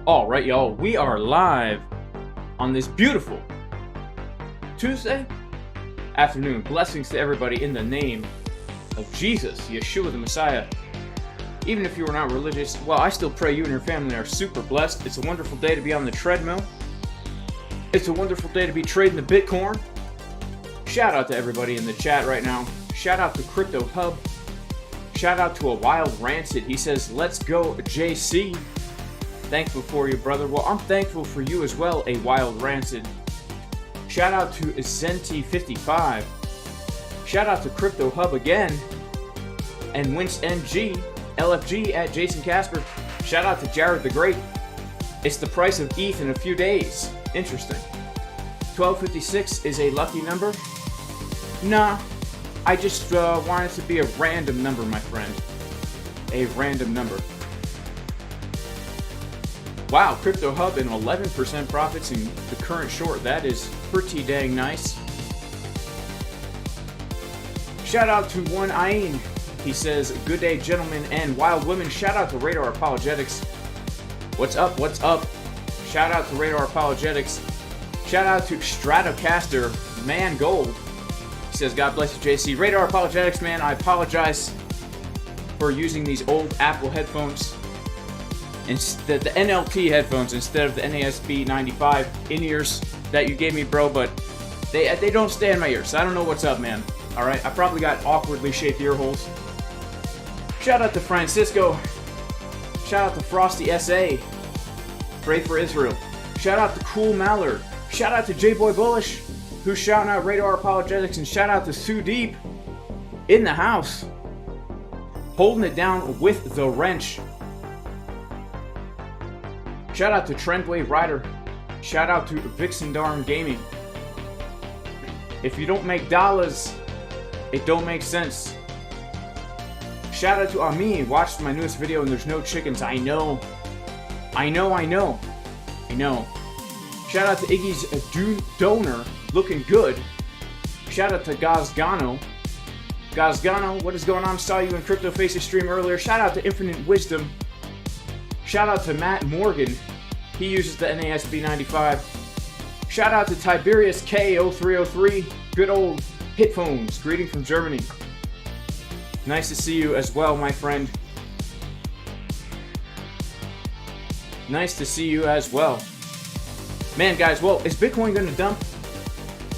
All right, y'all, we are live on this beautiful Tuesday afternoon. Blessings to everybody in the name of Jesus, Yeshua the Messiah. Even if you are not religious, well, I still pray you and your family are super blessed. It's a wonderful day to be on the treadmill. It's a wonderful day to be trading the Bitcoin. Shout out to everybody in the chat right now. Shout out to Crypto Hub. Shout out to a Wild Rancid. He says, let's go, JC. Thankful for you, brother. Well, I'm thankful for you as well, a Wild Rancid. Shout out to Zenti55. Shout out to Crypto Hub again. And Wince NG, LFG at Jason Casper. Shout out to Jared the Great. It's the price of ETH in a few days. Interesting. 1256 is a lucky number? Nah, I just want it to be a random number, my friend. A random number. Wow, Crypto Hub in 11% profits in the current short. That is pretty dang nice. Shout out to One Ain. He says, good day, gentlemen and wild women. Shout out to Radar Apologetics. What's up? What's up? Shout out to Radar Apologetics. Shout out to Stratocaster Man Gold. He says, God bless you, JC. Radar Apologetics, man, I apologize for using these old Apple headphones. Instead, the NLT headphones instead of the NASB 95 in-ears that you gave me, bro, but they don't stay in my ears. So I don't know what's up, man. All right, I probably got awkwardly shaped ear holes. Shout out to Francisco. Shout out to Frosty SA. Pray for Israel. Shout out to Cool Mallard. Shout out to J-Boy Bullish, who's shouting out Radar Apologetics, and shout out to Sue Deep in the house, holding it down with the wrench. Shout out to Trendwave Rider. Shout out to Vixen Darn Gaming. If you don't make dollars, it don't make sense. Shout out to Amin. Watched my newest video and there's no chickens. I know. Shout out to Iggy's Donor. Looking good. Shout out to Gazgano. Gazgano, what is going on? Saw you in Crypto Faces stream earlier. Shout out to Infinite Wisdom. Shout out to Matt Morgan. He uses the NASB 95. Shout out to Tiberius K0303. Good old Hitphones. Greeting from Germany. Nice to see you as well, my friend. Nice to see you as well. Man, guys, well, is Bitcoin going to dump?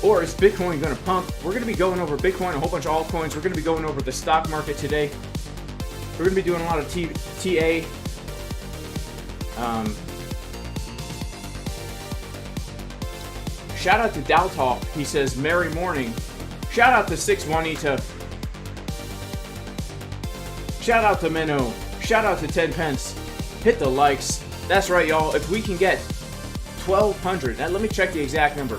Or is Bitcoin going to pump? We're going to be going over Bitcoin, a whole bunch of altcoins. We're going to be going over the stock market today. We're going to be doing a lot of TA. Shout out to Daltalk. He says, Merry morning. Shout out to 6Juanita. Shout out to Menno. Shout out to 10 pence. Hit the likes. That's right, y'all. If we can get 1,200. Now, let me check the exact number.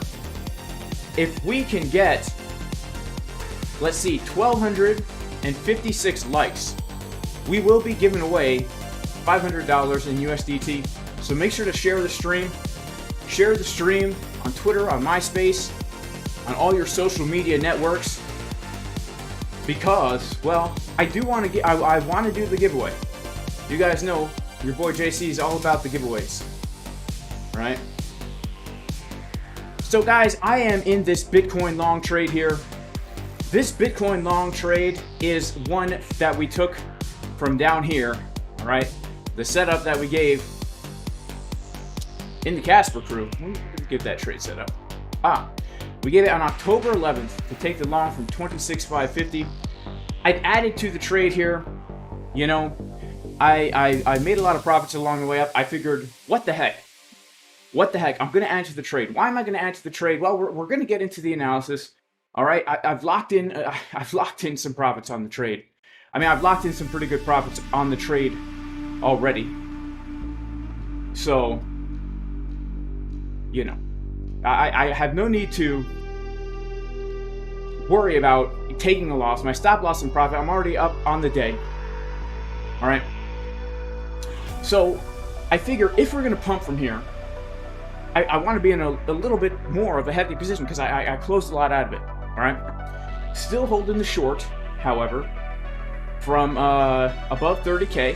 If we can get, let's see, 1,256 likes, we will be giving away $500 in USDT. So make sure to share the stream. Share the stream on Twitter, on MySpace, on all your social media networks. Because, well, I do want to get, I want to do the giveaway. You guys know your boy JC is all about the giveaways, right? So guys, I am in this Bitcoin long trade here. This Bitcoin long trade is one that we took from down here, all right? The setup that we gave in the Casper crew. Let me give that trade setup. We gave it on October 11th to take the long from 26,550. I've added to the trade here. You know, I made a lot of profits along the way up. I figured, what the heck? What the heck? I'm going to add to the trade. Why am I going to add to the trade? Well, we're going to get into the analysis. All right, I've locked in some profits on the trade. I mean, I've locked in some pretty good profits on the trade already. So, you know, I have no need to worry about taking a loss. My stop loss and profit, I'm already up on the day. All right. So I figure if we're going to pump from here, I want to be in a little bit more of a heavy position because I closed a lot out of it. All right. Still holding the short, however, from above 30K.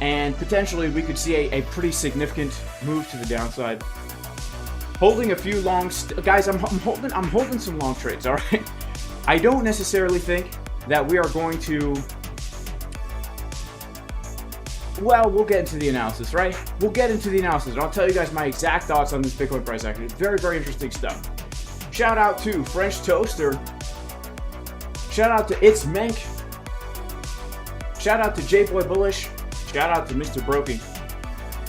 and potentially we could see a pretty significant move to the downside. Holding a few long, guys. I'm holding some long trades. All right. I don't necessarily think that we are going to. Well, we'll get into the analysis, right? We'll get into the analysis, and I'll tell you guys my exact thoughts on this Bitcoin price action. It's very, very interesting stuff. Shout out to French Toaster. Shout out to It's Menk. Shout out to J-Boy Bullish. Shout out to Mr. Broking.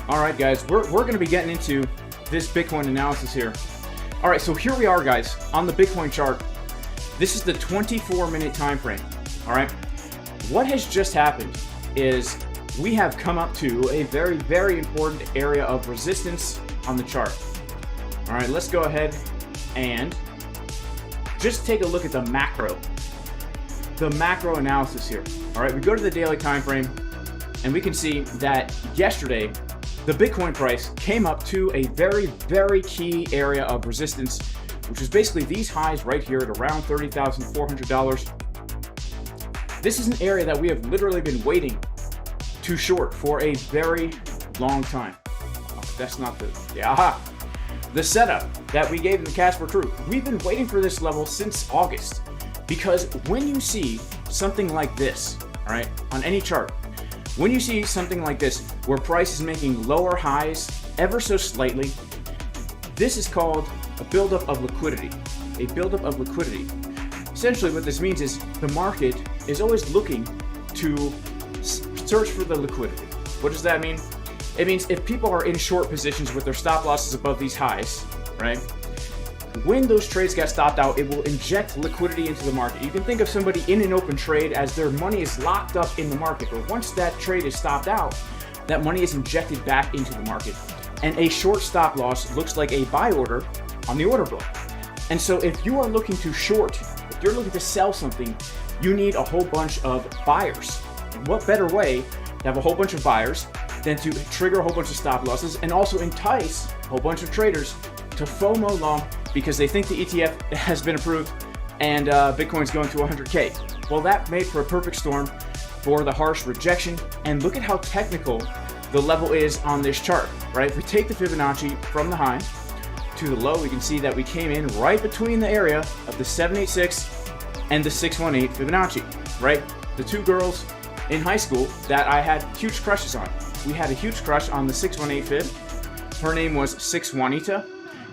All right, guys, we're going to be getting into this Bitcoin analysis here. All right, so here we are, guys, on the Bitcoin chart. This is the 24-minute time frame. All right, what has just happened is we have come up to a very, very important area of resistance on the chart. All right, let's go ahead and just take a look at the macro analysis here. All right, we go to the daily time frame, and we can see that yesterday the Bitcoin price came up to a very, very key area of resistance, which is basically these highs right here at around $30,400. This is an area that we have literally been waiting to short for a very long time. Oh, that's not the setup that we gave in the Casper Truth. We've been waiting for this level since August, because when you see something like this, all right, on any chart, when you see something like this where price is making lower highs ever so slightly, this is called a buildup of liquidity. A buildup of liquidity. Essentially what this means is the market is always looking to search for the liquidity. What does that mean? It means if people are in short positions with their stop losses above these highs, right? When those trades get stopped out, it will inject liquidity into the market. You can think of somebody in an open trade as their money is locked up in the market, but once that trade is stopped out, that money is injected back into the market. And a short stop loss looks like a buy order on the order book. And so if you are looking to short, if you're looking to sell something, you need a whole bunch of buyers. And what better way to have a whole bunch of buyers than to trigger a whole bunch of stop losses and also entice a whole bunch of traders to FOMO long because they think the ETF has been approved and Bitcoin's going to 100K. Well, that made for a perfect storm for the harsh rejection. And look at how technical the level is on this chart, right? If we take the Fibonacci from the high to the low, we can see that we came in right between the area of the 786 and the 618 Fibonacci, right? The two girls in high school that I had huge crushes on. We had a huge crush on the 618 Fib. Her name was 6 Juanita.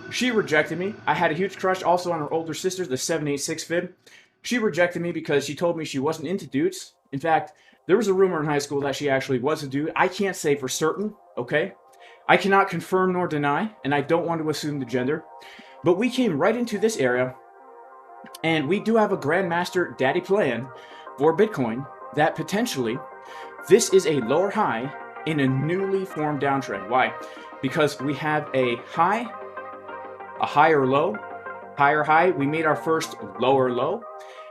She rejected me. I had a huge crush also on her older sister, the 786 Fib. She rejected me because she told me she wasn't into dudes. In fact, there was a rumor in high school that she actually was a dude. I can't say for certain, okay? I cannot confirm nor deny, and I don't want to assume the gender. But we came right into this area, and we do have a Grandmaster Daddy plan for Bitcoin that potentially this is a lower high in a newly formed downtrend. Why? Because we have a high, a higher low, higher high. We made our first lower low.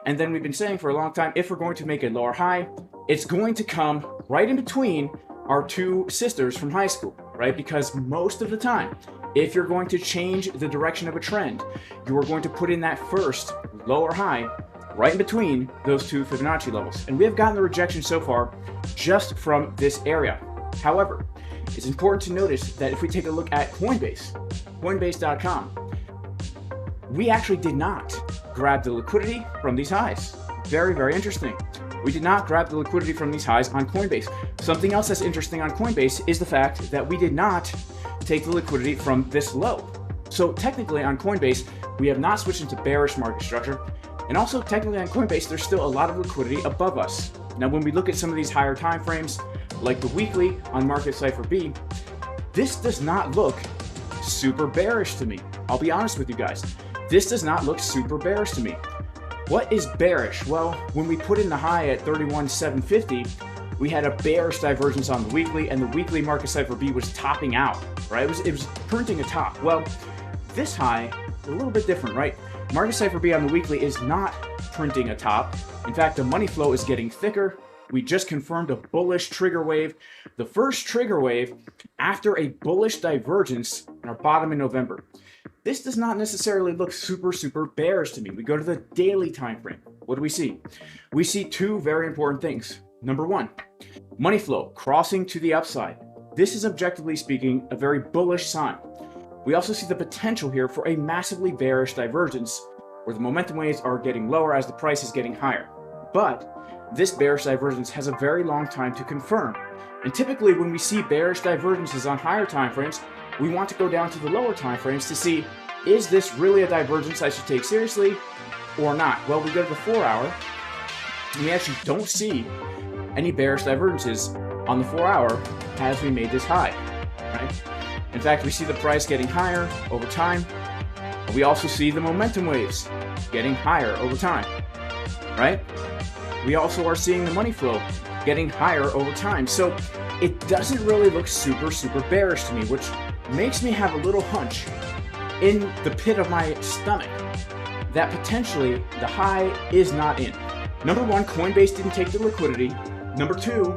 And then we've been saying for a long time, if we're going to make a lower high, it's going to come right in between our two sisters from high school, right? Because most of the time, if you're going to change the direction of a trend, you are going to put in that first lower high right in between those two Fibonacci levels. And we have gotten the rejection so far just from this area. However, it's important to notice that if we take a look at Coinbase, Coinbase.com, we actually did not grab the liquidity from these highs. Very, very interesting. We did not grab the liquidity from these highs on Coinbase. Something else that's interesting on Coinbase is the fact that we did not take the liquidity from this low. So technically on Coinbase, we have not switched into bearish market structure. And also technically on Coinbase, there's still a lot of liquidity above us. Now, when we look at some of these higher time frames, like the weekly on Market Cipher B, this does not look super bearish to me. I'll be honest with you guys. This does not look super bearish to me. What is bearish? Well, when we put in the high at 31,750, we had a bearish divergence on the weekly, and the weekly Market Cipher B was topping out, right? It was printing a top. Well, this high is a little bit different, right? Market Cipher B on the weekly is not printing a top. In fact, the money flow is getting thicker. We just confirmed a bullish trigger wave, the first trigger wave after a bullish divergence in our bottom in November. This does not necessarily look super, super bearish to me. We go to the daily time frame. What do we see? We see two very important things. Number one, Money flow crossing to the upside. This is objectively speaking a very bullish sign. We also see the potential here for a massively bearish divergence where the momentum waves are getting lower as the price is getting higher. But this bearish divergence has a very long time to confirm. And typically when we see bearish divergences on higher time frames, we want to go down to the lower time frames to see, is this really a divergence I should take seriously or not? Well, we go to the 4 hour and we actually don't see any bearish divergences on the 4 hour as we made this high, right? In fact, we see the price getting higher over time. We also see the momentum waves getting higher over time, right? We also are seeing the money flow getting higher over time. So it doesn't really look super bearish to me, which makes me have a little hunch in the pit of my stomach that potentially the high is not in. Number one, Coinbase didn't take the liquidity. Number two,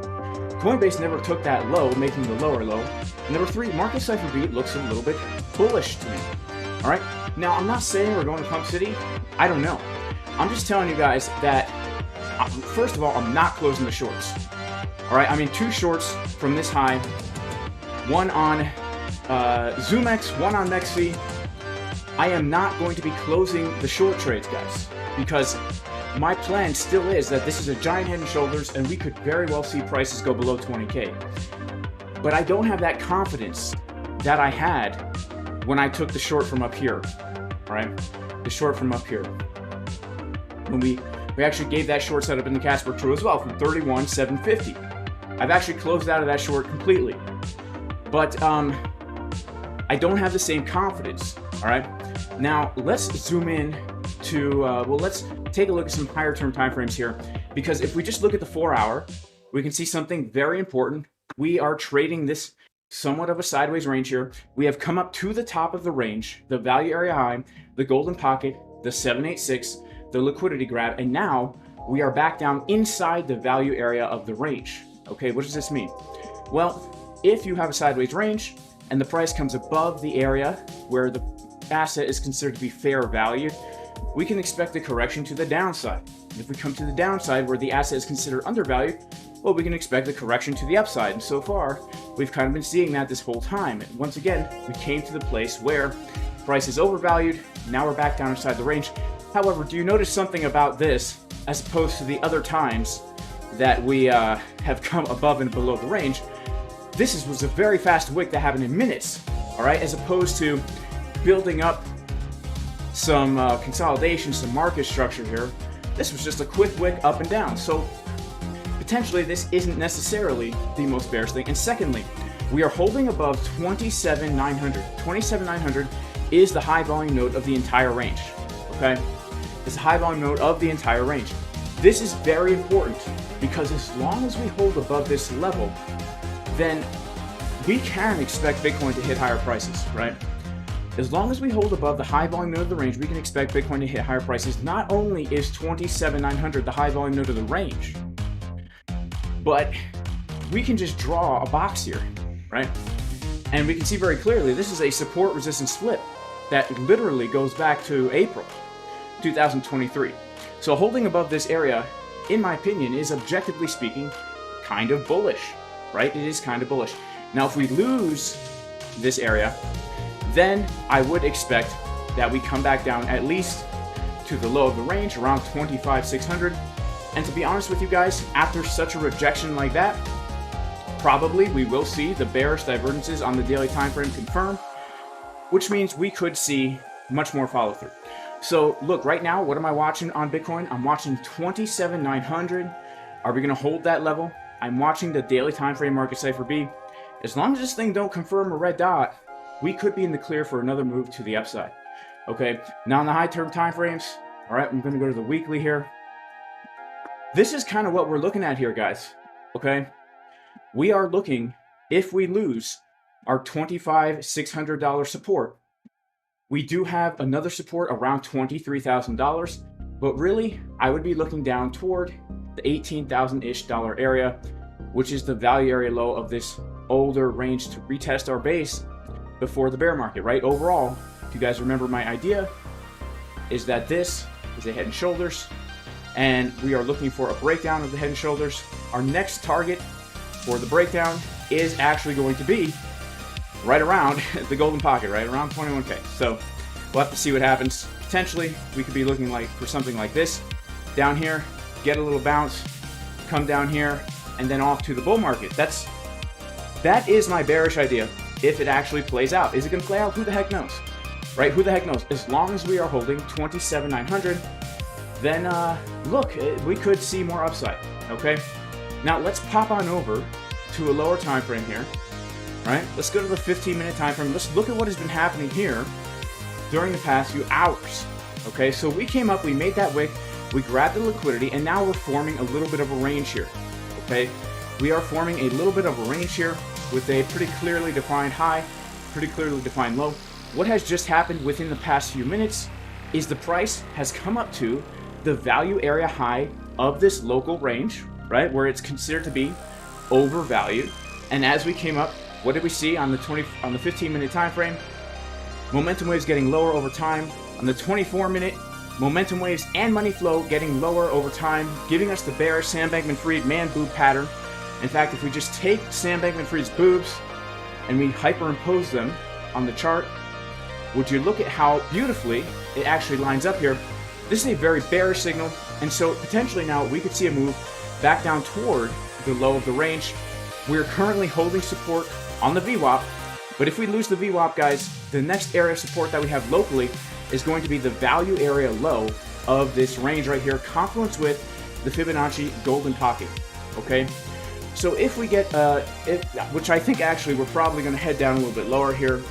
Coinbase never took that low, making the lower low. Number three, market cipher B looks a little bit bullish to me. All right. Now, I'm not saying we're going to Pump City. I don't know. I'm just telling you guys that, first of all, I'm not closing the shorts. All right. I mean, 2 shorts from this high, one on ZoomX, one on MEXC. I am not going to be closing the short trades, guys, because my plan still is that this is a giant head and shoulders and we could very well see prices go below 20K. But I don't have that confidence that I had when I took the short from up here, all right? The short from up here. When we actually gave that short setup in the Casper True as well from 31,750. I've actually closed out of that short completely. But I don't have the same confidence, all right? Now, let's zoom in to, well, let's take a look at some higher term timeframes here, because if we just look at the 4 hour, we can see something very important. We are trading this somewhat of a sideways range here. We have come up to the top of the range, the value area high, the golden pocket, the 786, the liquidity grab, and now we are back down inside the value area of the range. Okay, what does this mean? Well, if you have a sideways range and the price comes above the area where the asset is considered to be fair value, we can expect a correction to the downside. If we come to the downside where the asset is considered undervalued, well, we can expect a correction to the upside. And so far, we've kind of been seeing that this whole time. And once again, we came to the place where price is overvalued. Now we're back down inside the range. However, do you notice something about this as opposed to the other times that we have come above and below the range? This was a very fast wick that happened in minutes, all right, as opposed to building up some consolidation, some market structure here. This was just a quick wick up and down. So potentially this isn't necessarily the most bearish thing. And secondly, we are holding above 27,900. 27,900 is the high volume node of the entire range, okay? It's the high volume node of the entire range. This is very important because as long as we hold above this level, then we can expect Bitcoin to hit higher prices, right? As long as we hold above the high volume node of the range, we can expect Bitcoin to hit higher prices. Not only is 27,900 the high volume node of the range, but we can just draw a box here, right? And we can see very clearly this is a support resistance split that literally goes back to April 2023. So holding above this area, in my opinion, is objectively speaking kind of bullish, right? It is kind of bullish. Now, if we lose this area, then I would expect that we come back down at least to the low of the range, around 25,600. And to be honest with you guys, after such a rejection like that, probably we will see the bearish divergences on the daily time frame confirm, which means we could see much more follow through. So look, right now, what am I watching on Bitcoin? I'm watching 27,900. Are we going to hold that level? I'm watching the daily time frame market cipher B. As long as this thing don't confirm a red dot, we could be in the clear for another move to the upside. Okay, now on the high term time frames, all right, I'm going to go to the weekly here. This is kind of what we're looking at here, guys. Okay, we are looking, if we lose our $25,600 support, we do have another support around $23,000, but really I would be looking down toward the $18,000-ish area, which is the value area low of this older range to retest our base before the bear market, right? Overall, if you guys remember, my idea is that this is a head and shoulders, and we are looking for a breakdown of the head and shoulders. Our next target for the breakdown is actually going to be right around the golden pocket, right around 21K. So we'll have to see what happens. Potentially, we could be looking like for something like this. Down here, get a little bounce, come down here, and then off to the bull market. That is my bearish idea if it actually plays out. Is it going to play out? Who the heck knows? Right? Who the heck knows? As long as we are holding 27,900, then look, we could see more upside. Okay? Now let's pop on over to a lower time frame here. Right? Let's go to the 15-minute time frame. Let's look at what has been happening here during the past few hours. Okay? So we came up, we made that wick, we grabbed the liquidity, and now we're forming a little bit of a range here. Okay? We are forming a little bit of a range here with a pretty clearly defined high, pretty clearly defined low. What has just happened within the past few minutes is the price has come up to the value area high of this local range, right, where it's considered to be overvalued. And as we came up, what did we see on the 15-minute time frame? Momentum waves getting lower over time. On the 24-minute, momentum waves and money flow getting lower over time, giving us the bearish Sam Bankman-Fried man boob pattern. In fact, if we just take Sam Bankman-Fried's boobs and we hyperimpose them on the chart, would you look at how beautifully it actually lines up here? This is a very bearish signal, and so potentially now we could see a move back down toward the low of the range. We're currently holding support on the VWAP, but if we lose the VWAP, guys, the next area of support that we have locally is going to be the value area low of this range right here, confluence with the Fibonacci golden pocket, okay? So if we get, which I think actually we're probably going to head down a little bit lower here,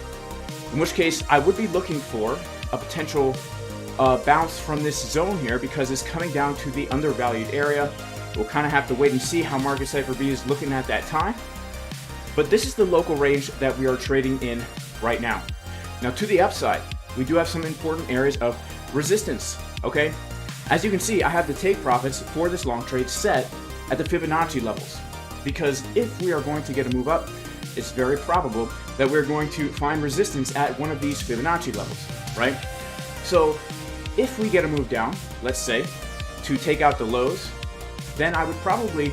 in which case I would be looking for a potential bounce from this zone here because it's coming down to the undervalued area. We'll kind of have to wait and see how Market Cipher B is looking at that time. But this is the local range that we are trading in right now. Now to the upside, we do have some important areas of resistance, okay? As you can see, I have the take profits for this long trade set at the Fibonacci levels. Because if we are going to get a move up, it's very probable that we're going to find resistance at one of these Fibonacci levels, right? So if we get a move down, let's say, to take out the lows, then I would probably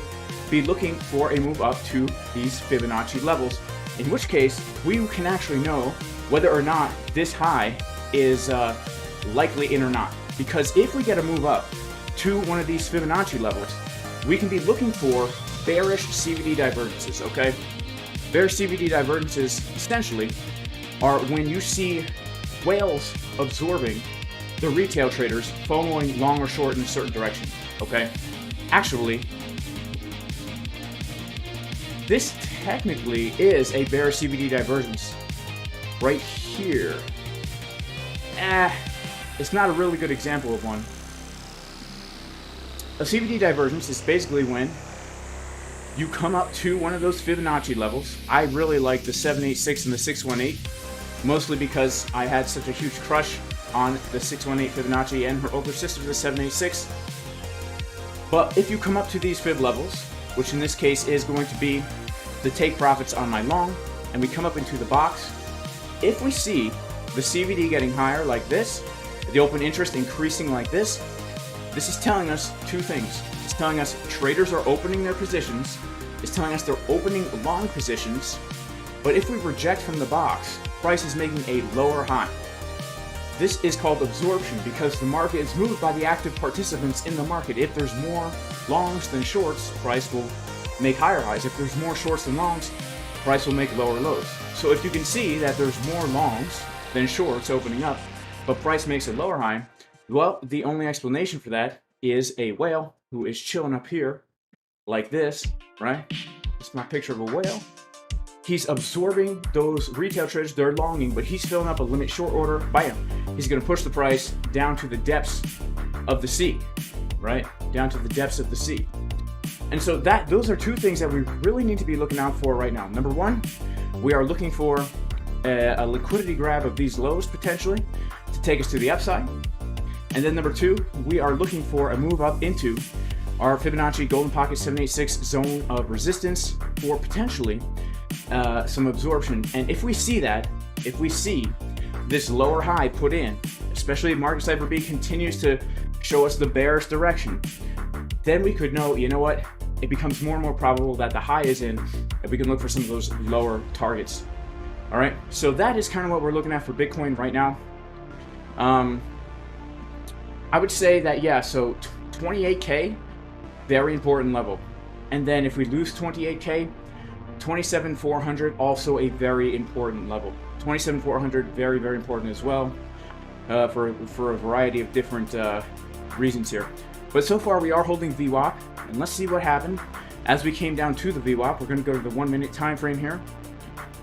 be looking for a move up to these Fibonacci levels, in which case we can actually know whether or not this high is likely in or not. Because if we get a move up to one of these Fibonacci levels, we can be looking for bearish CVD divergences, okay? Bearish CVD divergences essentially are when you see whales absorbing the retail traders following long or short in a certain direction, okay? Actually, this technically is a bearish CVD divergence right here. It's not a really good example of one. A CVD divergence is basically when you come up to one of those Fibonacci levels. I really like the 786 and the 618, mostly because I had such a huge crush on the 618 Fibonacci and her older sister, the 786. But if you come up to these Fib levels, which in this case is going to be the take profits on my long, and we come up into the box, if we see the CVD getting higher like this, the open interest increasing like this is telling us two things. It's telling us traders are opening their positions. It's telling us they're opening long positions. But if we reject from the box, price is making a lower high. This is called absorption because the market is moved by the active participants in the market. If there's more longs than shorts, price will make higher highs. If there's more shorts than longs, price will make lower lows. So if you can see that there's more longs than shorts opening up, but price makes a lower high, well, the only explanation for that is a whale who is chilling up here like this, right? It's my picture of a whale. He's absorbing those retail traders, they're longing, but he's filling up a limit short order. Bam! He's going to push the price down to the depths of the sea, right? Down to the depths of the sea. And so those are two things that we really need to be looking out for right now. Number one, we are looking for a liquidity grab of these lows potentially to take us to the upside. And then number two, we are looking for a move up into our Fibonacci Golden Pocket 786 zone of resistance for potentially some absorption. And if we see that, if we see this lower high put in, especially if Market Cipher B continues to show us the bearish direction, then we could know, you know what, it becomes more and more probable that the high is in, and we can look for some of those lower targets. All right, so that is kind of what we're looking at for Bitcoin right now. I would say that, yeah, so 28K, very important level. And then if we lose 28K, 27,400, also a very important level. 27,400, very, very important as well, for a variety of different reasons here. But so far we are holding VWAP, and let's see what happened. As we came down to the VWAP, we're going to go to the 1 minute time frame here,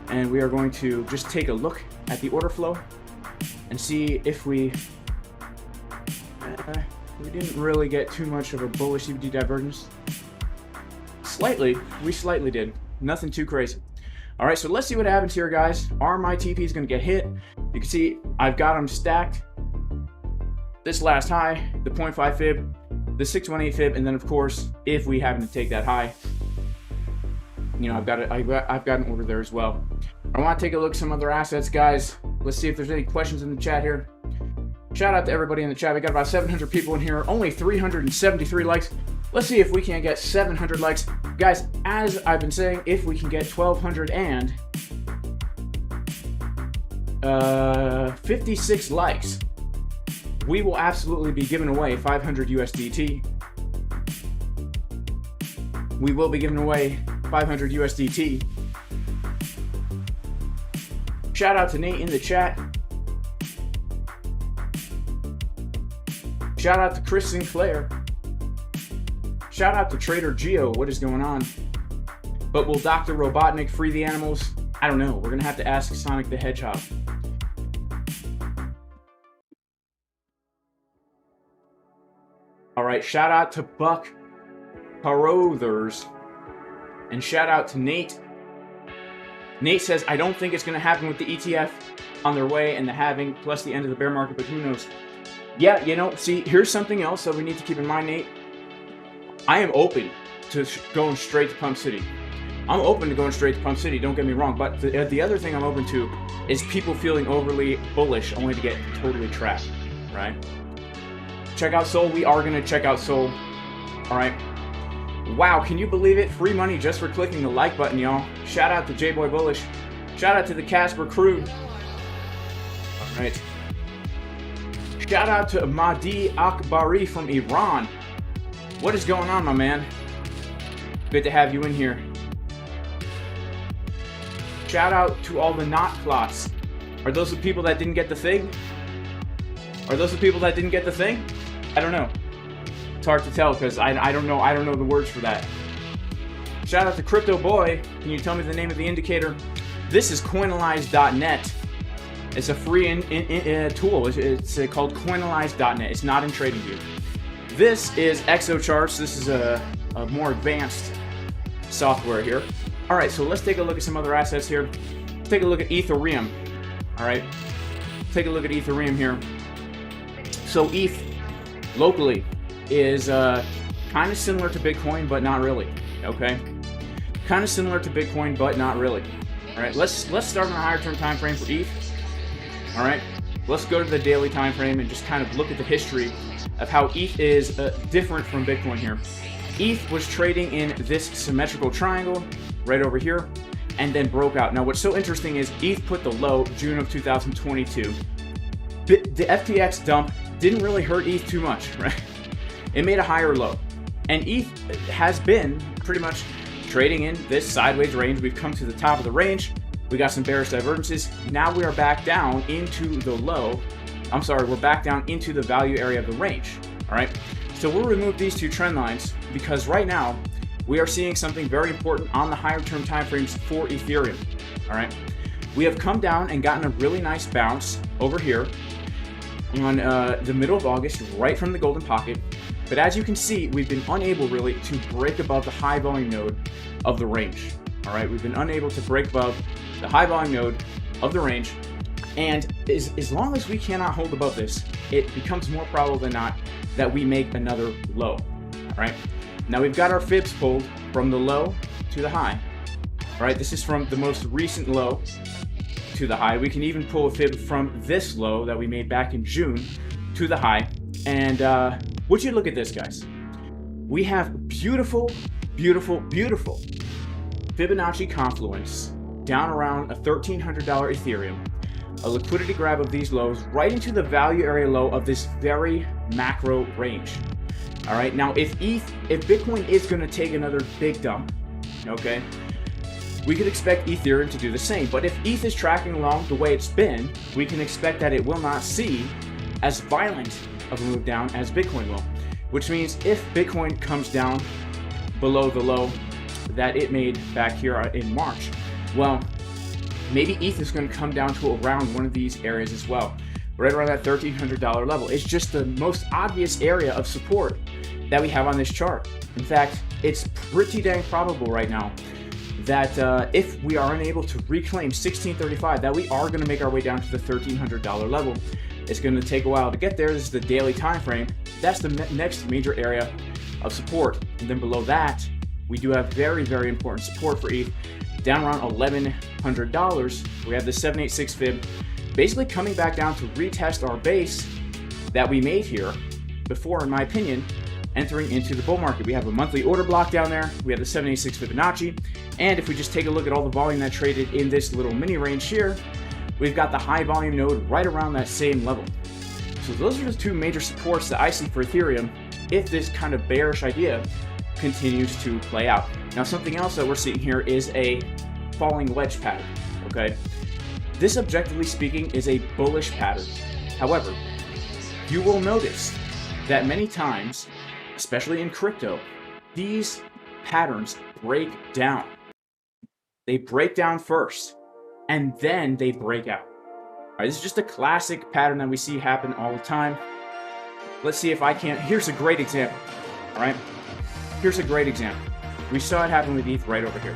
and we are going to just take a look at the order flow and see if we didn't really get too much of a bullish CBD divergence. We slightly did. Nothing too crazy. All right, so let's see what happens here, guys. RMITP is going to get hit. You can see I've got them stacked. This last high, the 0.5 fib, the 618 fib, and then of course, if we happen to take that high, you know, I've got an order there as well. I want to take a look at some other assets, guys. Let's see if there's any questions in the chat here. Shout out to everybody in the chat. We got about 700 people in here, only 373 likes. Let's see if we can get 700 likes. Guys, as I've been saying, if we can get 1,256 likes, we will absolutely be giving away 500 USDT. We will be giving away 500 USDT. Shout out to Nate in the chat. Shout out to Chris Sinclair. Shout out to Trader Geo. What is going on? But will Dr. Robotnik free the animals? I don't know. We're going to have to ask Sonic the Hedgehog. All right. Shout out to Buck Carothers. And shout out to Nate. Nate says, I don't think it's going to happen with the ETF on their way and the halving plus the end of the bear market, but who knows? Yeah, you know, see, here's something else that we need to keep in mind, Nate. I am open to going straight to Pump City. I'm open to going straight to Pump City, don't get me wrong, but the other thing I'm open to is people feeling overly bullish only to get totally trapped, right? Check out Sol. We are going to check out Sol. All right. Wow, can you believe it? Free money just for clicking the like button, y'all. Shout out to J-Boy Bullish. Shout out to the Casper crew. All right. Shout out to Mahdi Akbari from Iran. What is going on, my man? Good to have you in here. Shout out to all the not clots. Are those the people that didn't get the thing? Are those the people that didn't get the thing? I don't know. It's hard to tell because I don't know. I don't know the words for that. Shout out to Crypto Boy. Can you tell me the name of the indicator? This is Coinalyze.net. It's a free tool. It's called Coinalyze.net. It's not in TradingView. This is ExoCharts. This is a more advanced software here. All right, so let's take a look at some other assets here. Let's take a look at Ethereum. All right, take a look at Ethereum here. So ETH locally is kind of similar to Bitcoin, but not really. Okay, kind of similar to Bitcoin, but not really. All right, let's start on a higher term time frame for ETH. All right, let's go to the daily time frame and just kind of look at the history of how ETH is different from Bitcoin here. ETH was trading in this symmetrical triangle right over here and then broke out. Now what's so interesting is ETH put the low June of 2022. The FTX dump didn't really hurt ETH too much, right? It made a higher low. And ETH has been pretty much trading in this sideways range. We've come to the top of the range. We got some bearish divergences. Now we are back down into the low. I'm sorry, we're back down into the value area of the range. All right. So we'll remove these two trend lines because right now we are seeing something very important on the higher term time frames for Ethereum. All right. We have come down and gotten a really nice bounce over here on the middle of August, right from the golden pocket. But as you can see, we've been unable really to break above the high volume node of the range. All right. We've been unable to break above the high volume node of the range. And as long as we cannot hold above this, it becomes more probable than not that we make another low. All right. Now we've got our fibs pulled from the low to the high. All right. This is from the most recent low to the high. We can even pull a fib from this low that we made back in June to the high. And would you look at this, guys? We have beautiful beautiful, beautiful Fibonacci confluence down around a $1,300 Ethereum, a liquidity grab of these lows right into the value area low of this very macro range. All right, now if Bitcoin is going to take another big dump, okay, we could expect Ethereum to do the same. But if ETH is tracking along the way it's been, we can expect that it will not see as violent of a move down as Bitcoin will. Which means if Bitcoin comes down below the low that it made back here in March, well, maybe ETH is going to come down to around one of these areas as well, right around that $1,300 level. It's just the most obvious area of support that we have on this chart. In fact, it's pretty dang probable right now that if we are unable to reclaim 1635, that we are going to make our way down to the $1,300 level. It's going to take a while to get there. This is the daily time frame. That's the next major area of support. And then below that, we do have very, very important support for ETH down around $1,100. We have the 786 fib basically coming back down to retest our base that we made here before, in my opinion, entering into the bull market. We have a monthly order block down there. We have the 786 Fibonacci. And if we just take a look at all the volume that traded in this little mini range here, we've got the high volume node right around that same level. So those are the two major supports that I see for Ethereum if this kind of bearish idea continues to play out. Now, something else that we're seeing here is a falling wedge pattern, okay? This, objectively speaking, is a bullish pattern. However, you will notice that many times, especially in crypto, these patterns break down. They break down first, and then they break out. All right, this is just a classic pattern that we see happen all the time. Let's see if I can't. Here's a great example. All right, here's a great example. We saw it happen with ETH right over here.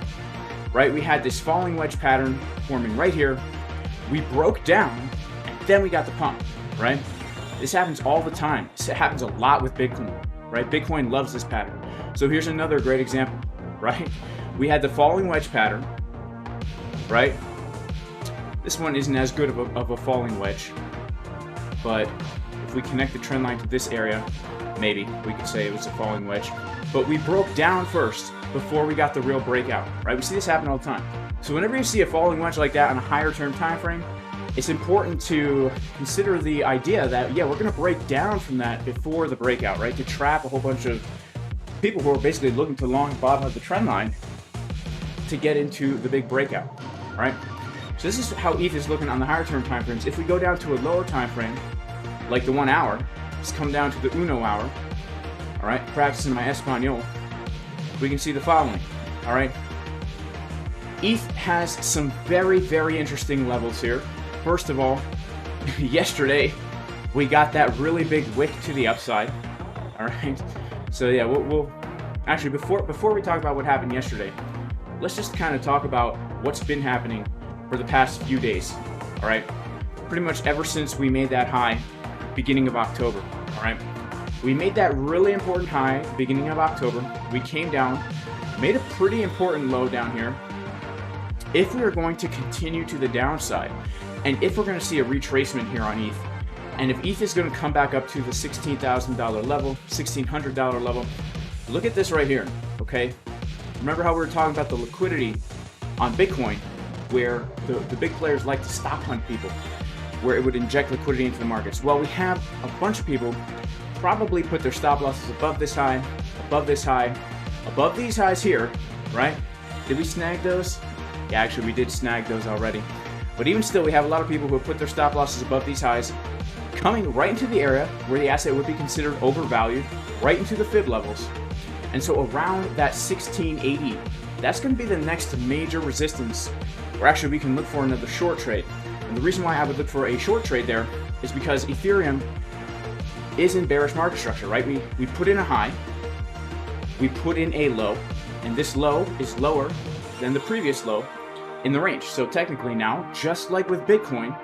Right, we had this falling wedge pattern forming right here. We broke down, and then we got the pump. Right, this happens all the time. This happens a lot with Bitcoin. Right, Bitcoin loves this pattern. So here's another great example. Right, we had the falling wedge pattern. Right. This one isn't as good of a falling wedge, but if we connect the trend line to this area, maybe we could say it was a falling wedge. But we broke down first before we got the real breakout, right? We see this happen all the time. So whenever you see a falling wedge like that on a higher term time frame, it's important to consider the idea that, yeah, we're going to break down from that before the breakout, right? To trap a whole bunch of people who are basically looking to long bottom of the trend line to get into the big breakout, right? So this is how ETH is looking on the higher term time frames. If we go down to a lower time frame, like the 1 hour, just come down to the uno hour, all right, practicing my Espanol, we can see the following, all right? ETH has some very, very interesting levels here. First of all, yesterday, we got that really big wick to the upside, all right? So yeah, we'll actually, before we talk about what happened yesterday, let's just kind of talk about what's been happening for the past few days, all right? Pretty much ever since we made that high, beginning of October, all right? We made that really important high, beginning of October. We came down, made a pretty important low down here. If we are going to continue to the downside, and if we're going to see a retracement here on ETH, and if ETH is going to come back up to the $16,000 level, $1,600 level, look at this right here, okay? Remember how we were talking about the liquidity on Bitcoin, where the big players like to stop hunt people, where it would inject liquidity into the markets. Well, we have a bunch of people probably put their stop losses above this high, above this high, above these highs here, right? Did we snag those? Yeah, actually we did snag those already. But even still, we have a lot of people who have put their stop losses above these highs, coming right into the area where the asset would be considered overvalued, right into the fib levels. And so around that 1680, that's going to be the next major resistance where actually we can look for another short trade. And the reason why I would look for a short trade there is because Ethereum is in bearish market structure, right? We put in a high, we put in a low, and this low is lower than the previous low in the range. So technically now, just like with Bitcoin,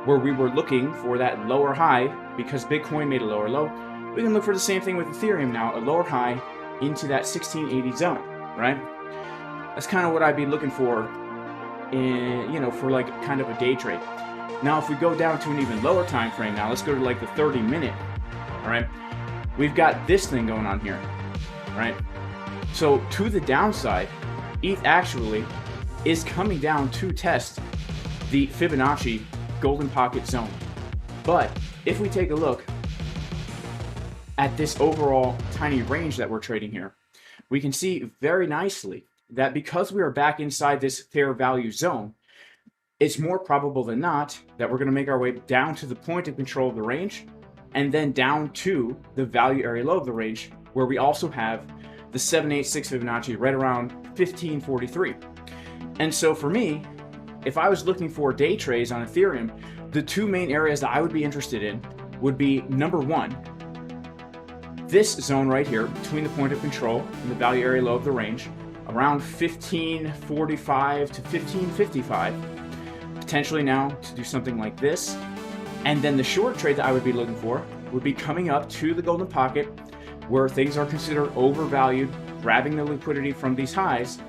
where we were looking for that lower high because Bitcoin made a lower low, we can look for the same thing with Ethereum now, a lower high into that 1680 zone, right? That's kind of what I'd be looking for in, for like kind of a day trade. Now, if we go down to an even lower time frame now, let's go to like the 30 minute, all right? We've got this thing going on here, right? So to the downside, ETH actually is coming down to test the Fibonacci golden pocket zone. But if we take a look at this overall tiny range that we're trading here, we can see very nicely that because we are back inside this fair value zone, it's more probable than not that we're going to make our way down to the point of control of the range and then down to the value area low of the range, where we also have the 786 Fibonacci right around 1543. And so for me, if I was looking for day trades on Ethereum, the two main areas that I would be interested in would be, number one, this zone right here between the point of control and the value area low of the range, around 1545 to 1555, potentially now to do something like this. And then the short trade that I would be looking for would be coming up to the golden pocket, where things are considered overvalued, grabbing the liquidity from these highs,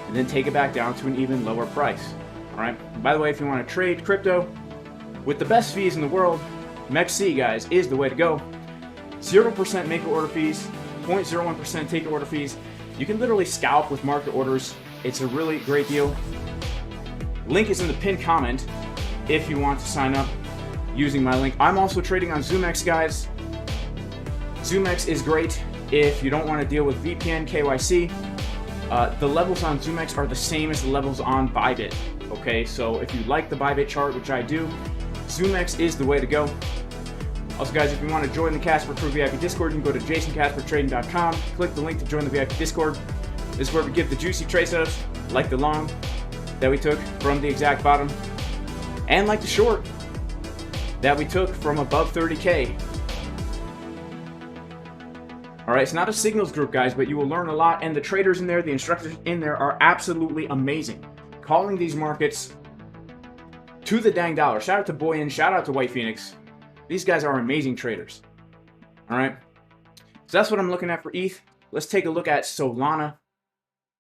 and then take it back down to an even lower price. All right. And by the way, if you want to trade crypto with the best fees in the world, MEXC, guys, is the way to go. 0% make order fees, 0.01% take order fees. You can literally scalp with market orders. It's a really great deal. Link is in the pinned comment if you want to sign up using my link. I'm also trading on ZoomX, guys. ZoomX is great if you don't want to deal with VPN KYC. The levels on ZoomX are the same as the levels on Bybit. Okay, so if you like the Bybit chart, which I do, ZoomX is the way to go. Also, guys, if you want to join the Casper Crew VIP Discord, you can go to jasoncaspertrading.com, click the link to join the VIP Discord. This is where we give the juicy trade setups, like the long that we took from the exact bottom, and like the short that we took from above 30K. All right, it's not a signals group, guys, but you will learn a lot, and the traders in there, the instructors in there are absolutely amazing. Calling these markets to the dang dollar. Shout out to Boyan, shout out to White Phoenix. These guys are amazing traders. All right, so that's what I'm looking at for ETH. Let's take a look at Solana.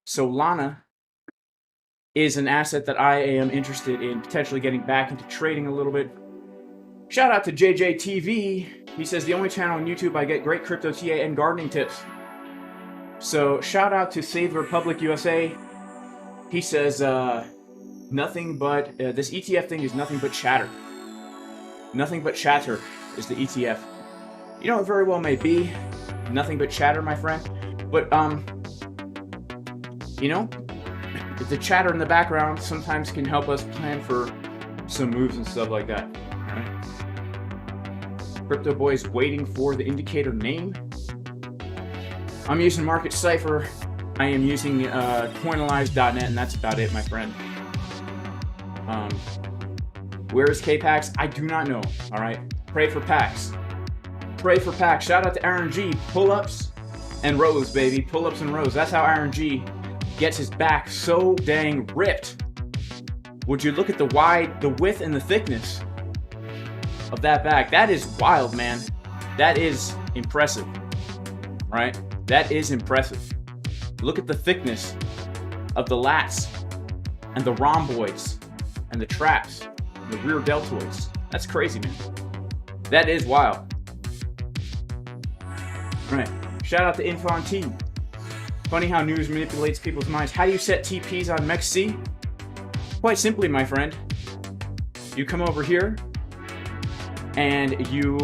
Solana is an asset that I am interested in potentially getting back into trading a little bit. Shout out to JJTV. He says, the only channel on YouTube I get great crypto TA and gardening tips. So shout out to Save the Republic USA. He says, nothing but, this ETF thing is nothing but chatter. Nothing but chatter is the ETF. You know, it very well may be nothing but chatter, my friend. But, you know, the chatter in the background sometimes can help us plan for some moves and stuff like that. All right. Crypto Boy is waiting for the indicator name. I'm using Market Cipher. I am using Coinalyze.net, and that's about it, my friend. Where is K-Pax? I do not know. All right. Pray for Pax. Pray for Pax. Shout out to Aaron G. Pull-ups and rows, baby. Pull-ups and rows. That's how Aaron G gets his back so dang ripped. Would you look at the width, and the thickness of that back? That is wild, man. That is impressive. Right? That is impressive. Look at the thickness of the lats and the rhomboids and the traps and the rear deltoids. That's crazy, man. That is wild. All right. Shout out to Infon T. Funny how news manipulates people's minds. How do you set TPs on MEXC? Quite simply, my friend. You come over here and you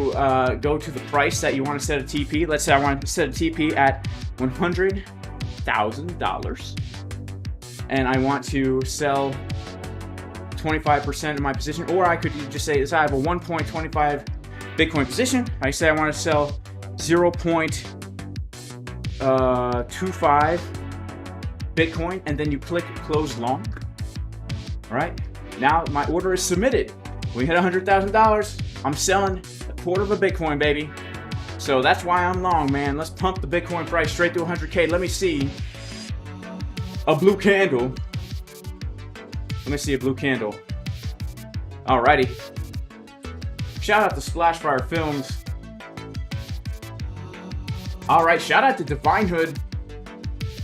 go to the price that you want to set a TP. Let's say I want to set a TP at $100,000, and I want to sell 25% of my position, or I could just say this: I have a 1.25 Bitcoin position. I say I want to sell 0.25 Bitcoin, and then you click close long. All right, now my order is submitted. We hit $100,000. I'm selling a quarter of a Bitcoin, baby. So that's why I'm long, man. Let's pump the Bitcoin price straight to 100K. Let me see a blue candle. Let me see a blue candle. Alrighty. Shout out to Splashfire Films. Alright, shout out to Divine Hood.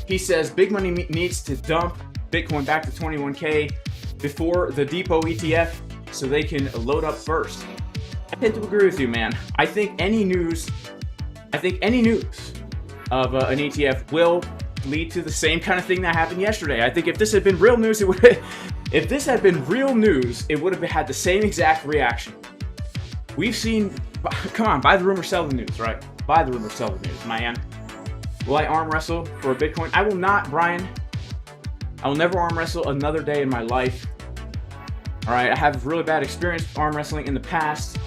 He says big money needs to dump Bitcoin back to 21K before the Depot ETF so they can load up first. I tend to agree with you, man. I think any news of an ETF will lead to the same kind of thing that happened yesterday. I think if this had been real news, it would. If this had been real news, it would have had the same exact reaction. We've seen. Come on, buy the rumor, sell the news, right? Buy the rumor, sell the news, man. Will I arm wrestle for a Bitcoin? I will not, Brian. I will never arm wrestle another day in my life. All right, I have really bad experience with arm wrestling in the past.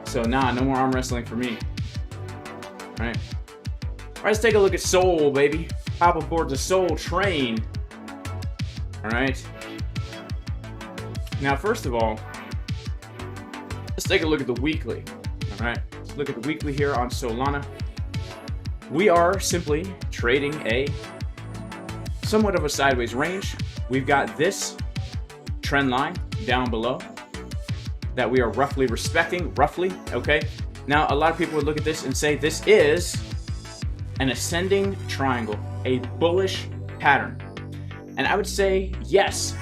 So nah, no more arm wrestling for me. All right. All right, let's take a look at Soul, baby. Hop aboard the Soul train. All right. Now, first of all, let's take a look at the weekly. All right, let's look at the weekly here on Solana. We are simply trading a somewhat of a sideways range. We've got this trend line down below that we are roughly respecting, okay? Now, a lot of people would look at this and say this is an ascending triangle, a bullish pattern. And I would say, yes,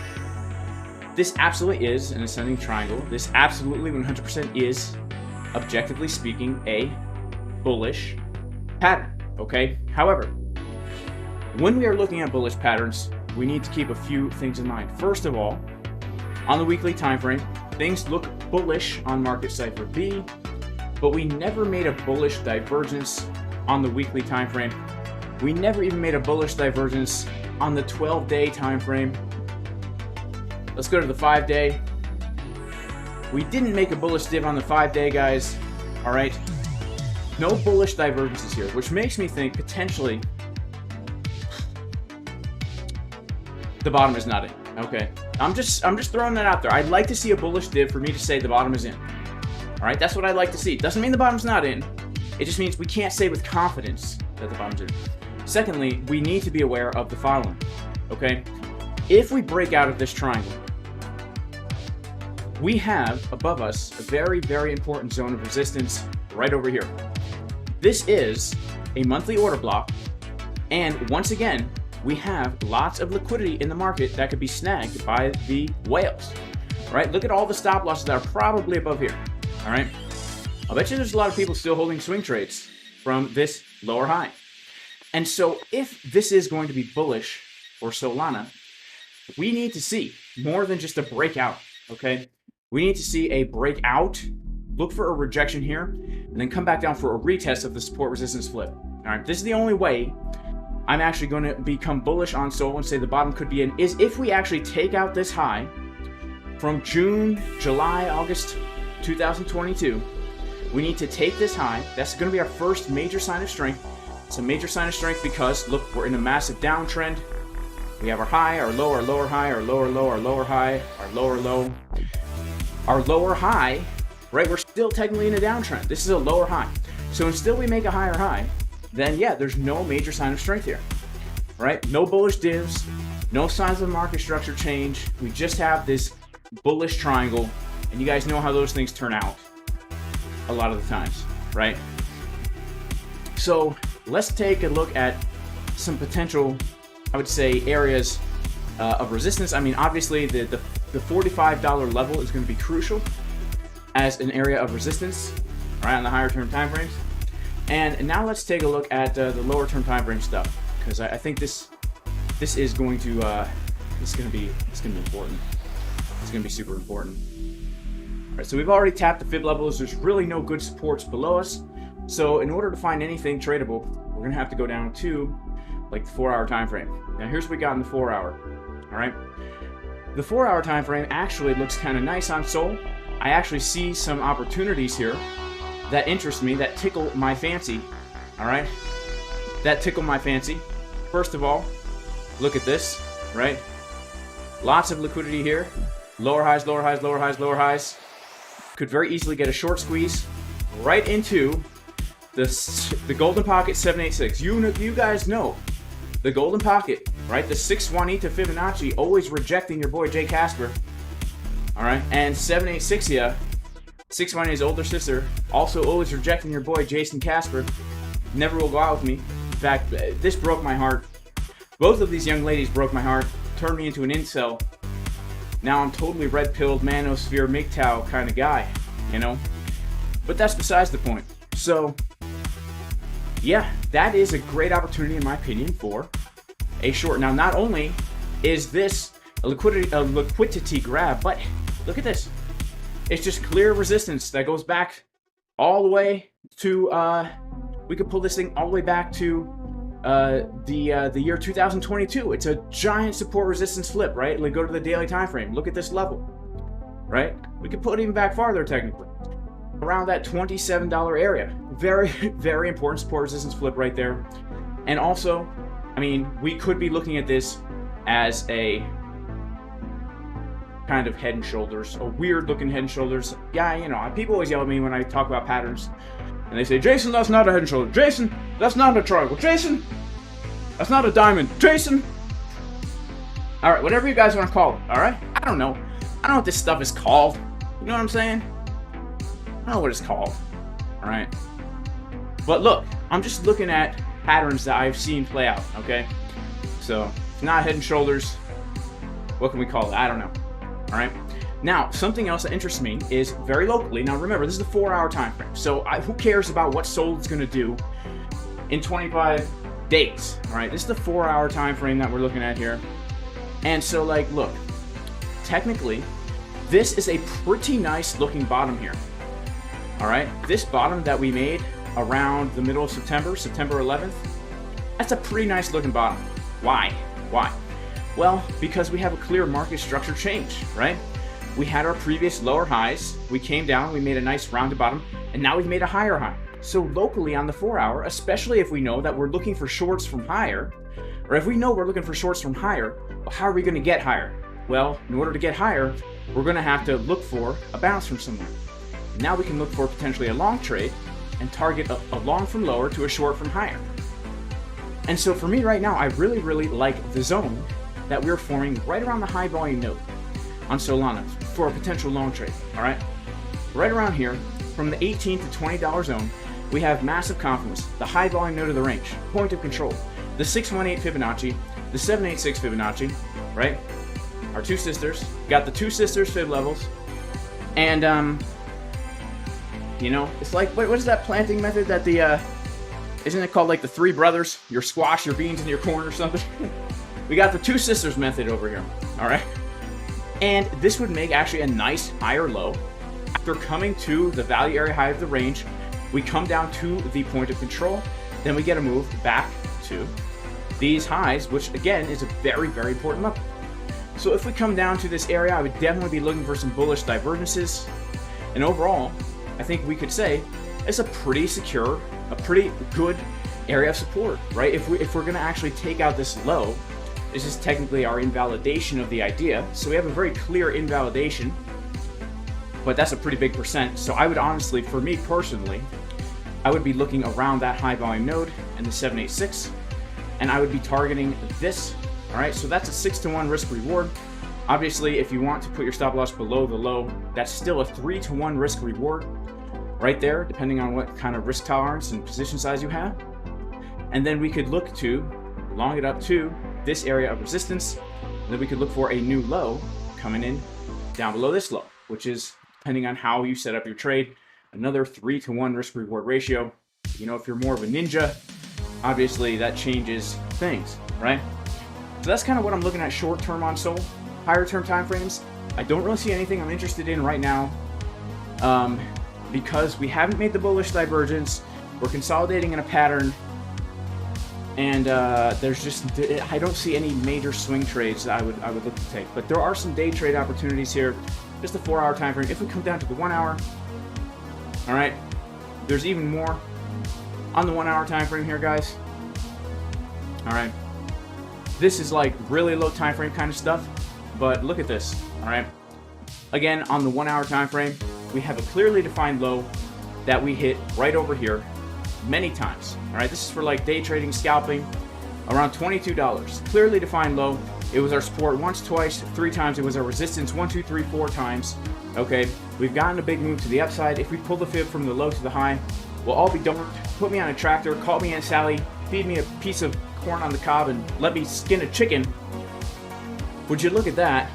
this absolutely is an ascending triangle. This absolutely 100% is, objectively speaking, a bullish pattern, okay? However, when we are looking at bullish patterns, we need to keep a few things in mind. First of all, on the weekly time frame, things look bullish on market cipher B, but we never made a bullish divergence on the weekly time frame. We never even made a bullish divergence on the 12-day time frame. Let's go to the 5-day. We didn't make a bullish div on the 5-day, guys. All right. No bullish divergences here, which makes me think potentially the bottom is not in. Okay. I'm just throwing that out there. I'd like to see a bullish div for me to say the bottom is in. All right, that's what I'd like to see. Doesn't mean the bottom's not in. It just means we can't say with confidence that the bottom's in. Secondly, we need to be aware of the following. Okay, if we break out of this triangle, we have above us a very, very important zone of resistance right over here. This is a monthly order block, and once again, we have lots of liquidity in the market that could be snagged by the whales. All right, look at all the stop losses that are probably above here. All right, I'll bet you there's a lot of people still holding swing trades from this lower high. And so if this is going to be bullish for Solana, we need to see more than just a breakout, okay? We need to see a breakout, look for a rejection here, and then come back down for a retest of the support resistance flip. All right, this is the only way I'm actually going to become bullish on Sol and say the bottom could be in, is if we actually take out this high from June, July, August 2022. We need to take this high. That's going to be our first major sign of strength. It's a major sign of strength because, look, we're in a massive downtrend. We have our high, our low, our lower high, our lower low, our lower high, our lower low. Our lower high, right, we're still technically in a downtrend. This is a lower high. So until we make a higher high, then yeah, there's no major sign of strength here, right? No bullish divs, no signs of market structure change. We just have this bullish triangle, and you guys know how those things turn out a lot of the times, right? So let's take a look at some potential, I would say, areas of resistance. I mean, obviously the $45 level is going to be crucial as an area of resistance, right, on the higher term time frames. And now let's take a look at the lower term time frame stuff, because I think this is going to it's going to be important. It's going to be super important. All right, so we've already tapped the fib levels. There's really no good supports below us. So in order to find anything tradable, we're going to have to go down to like the 4-hour time frame. Now here's what we got in the 4-hour. All right, the 4-hour time frame actually looks kind of nice on Sol. I actually see some opportunities here that interest me, that tickle my fancy. All right, that tickle my fancy. First of all, look at this, right? Lots of liquidity here. Lower highs, lower highs, lower highs, lower highs. Could very easily get a short squeeze right into the golden pocket 786. You guys know the golden pocket, right? The 6 Juanita Fibonacci always rejecting your boy Jay Casper. All right, and 786 yeah, 6 Juanita's older sister, also always rejecting your boy Jason Casper. Never will go out with me. In fact, this broke my heart. Both of these young ladies broke my heart, turned me into an incel. Now I'm totally red-pilled, manosphere, MGTOW kind of guy, you know? But that's besides the point. So, yeah, that is a great opportunity, in my opinion, for a short. Now, not only is this a liquidity grab, but look at this. It's just clear resistance that goes back all the way to, we could pull this thing all the way back to the year 2022. It's a giant support resistance flip, right? Like, go to the daily time frame. Look at this level, right? We could pull it even back farther, technically, around that $27 area. Very, very important support resistance flip right there. And also, I mean, we could be looking at this as a kind of head and shoulders, a weird looking head and shoulders. Yeah, you know, people always yell at me when I talk about patterns, and they say, Jason, that's not a head and shoulder. Jason, that's not a triangle. Jason, that's not a diamond. Jason. All right, whatever you guys want to call it, all right? I don't know. I don't know what this stuff is called. You know what I'm saying? I don't know what it's called, all right? But look, I'm just looking at patterns that I've seen play out, okay? So, it's not head and shoulders. What can we call it? I don't know. All right. Now, something else that interests me is very locally. Now, remember, this is a 4-hour time frame. So, who cares about what SOL is going to do in 25 days? All right. This is the 4-hour time frame that we're looking at here. And so, like, look, technically, this is a pretty nice looking bottom here. All right. This bottom that we made around the middle of September, September 11th, that's a pretty nice looking bottom. Why? Why? Well, because we have a clear market structure change, right? We had our previous lower highs, we came down, we made a nice rounded bottom, and now we've made a higher high. So locally on the 4-hour, especially if we know that we're looking for shorts from higher, or if we know we're looking for shorts from higher, well, how are we going to get higher? Well, in order to get higher, we're going to have to look for a bounce from somewhere. Now we can look for potentially a long trade and target a long from lower to a short from higher. And so for me right now, I really, really like the zone that we're forming right around the high volume node on Solana for a potential long trade, all right? Right around here, from the $18 to $20 zone, we have massive confluence, the high volume node of the range, point of control, the 618 Fibonacci, the 786 Fibonacci, right? Our two sisters, got the two sisters fib levels, and you know, it's like, what is that planting method that the, isn't it called like the three brothers? Your squash, your beans, and your corn or something? We got the two sisters method over here, all right? And this would make actually a nice higher low. After coming to the value area high of the range, we come down to the point of control, then we get a move back to these highs, which again is a very, very important level. So if we come down to this area, I would definitely be looking for some bullish divergences. And overall, I think we could say it's a pretty secure, a pretty good area of support, right? If we're gonna actually take out this low, this is technically our invalidation of the idea. So we have a very clear invalidation, but that's a pretty big percent. So I would honestly, for me personally, I would be looking around that high volume node and the 786, and I would be targeting this, all right? So that's a 6-to-1 risk reward. Obviously, if you want to put your stop loss below the low, that's still a 3-to-1 risk reward right there, depending on what kind of risk tolerance and position size you have. And then we could look to long it up to this area of resistance, and then we could look for a new low coming in down below this low, which is, depending on how you set up your trade, another 3-to-1 risk reward ratio. You know, if you're more of a ninja, obviously that changes things, right? So that's kind of what I'm looking at short term on SOL. Higher term time frames, I don't really see anything I'm interested in right now, because we haven't made the bullish divergence. We're consolidating in a pattern, and there's just, I don't see any major swing trades that I would look to take. But there are some day trade opportunities here. Just a 4-hour time frame. If we come down to the 1 hour, all right, there's even more on the 1 hour time frame here, guys. All right, this is like really low time frame kind of stuff, but look at this. All right, again, on the 1 hour time frame, we have a clearly defined low that we hit right over here many times. All right, this is for like day trading, scalping, around $22. Clearly defined low. It was our support once, twice, 3 times. It was our resistance 1, 2, 3, 4 times. Okay, we've gotten a big move to the upside. If we pull the fib from the low to the high, we'll all be done. Put me on a tractor, call me Aunt Sally, feed me a piece of corn on the cob, and let me skin a chicken. Would you look at that?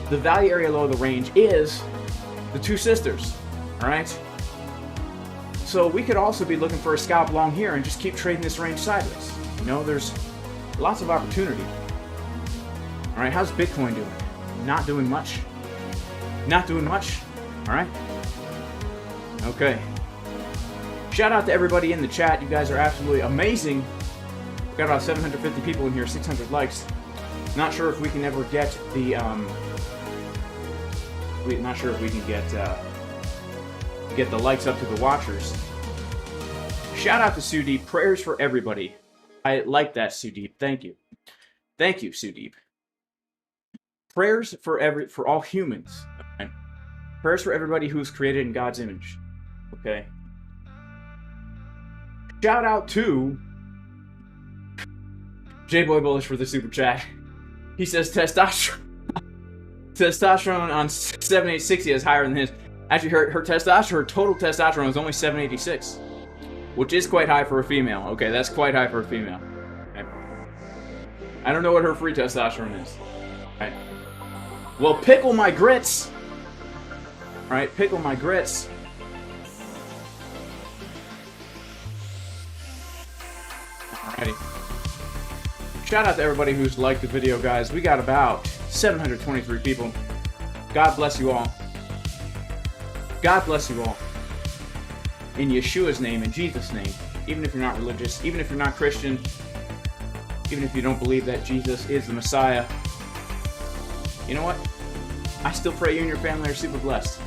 The value area low of the range is the two sisters. All right. So we could also be looking for a scalp long here and just keep trading this range sideways. You know, there's Lots of opportunity. All right, how's Bitcoin doing? Not doing much. Not doing much. All right. Okay. Shout out to everybody in the chat. You guys are absolutely amazing. We've got about 750 people in here, 600 likes. Not sure if we can ever get the not sure if we can get the likes up to the watchers. Shout out to Sudeep. Prayers for everybody. I like that, Sudeep. Thank you. Thank you, Sudeep. Prayers for all humans. Okay? Prayers for everybody who's created in God's image. Okay. Shout out to J-Boy Bullish for the super chat. He says testosterone on 7860 is higher than his. Actually, her testosterone, her total testosterone is only 786, which is quite high for a female. Okay, that's quite high for a female. Okay. I don't know what her free testosterone is. Right. Well, pickle my grits. All right, pickle my grits. Alrighty. Shout out to everybody who's liked the video, guys. We got about 723 people. God bless you all. God bless you all. In Yeshua's name, in Jesus' name. Even if you're not religious, even if you're not Christian, even if you don't believe that Jesus is the Messiah, you know what? I still pray you and your family are super blessed.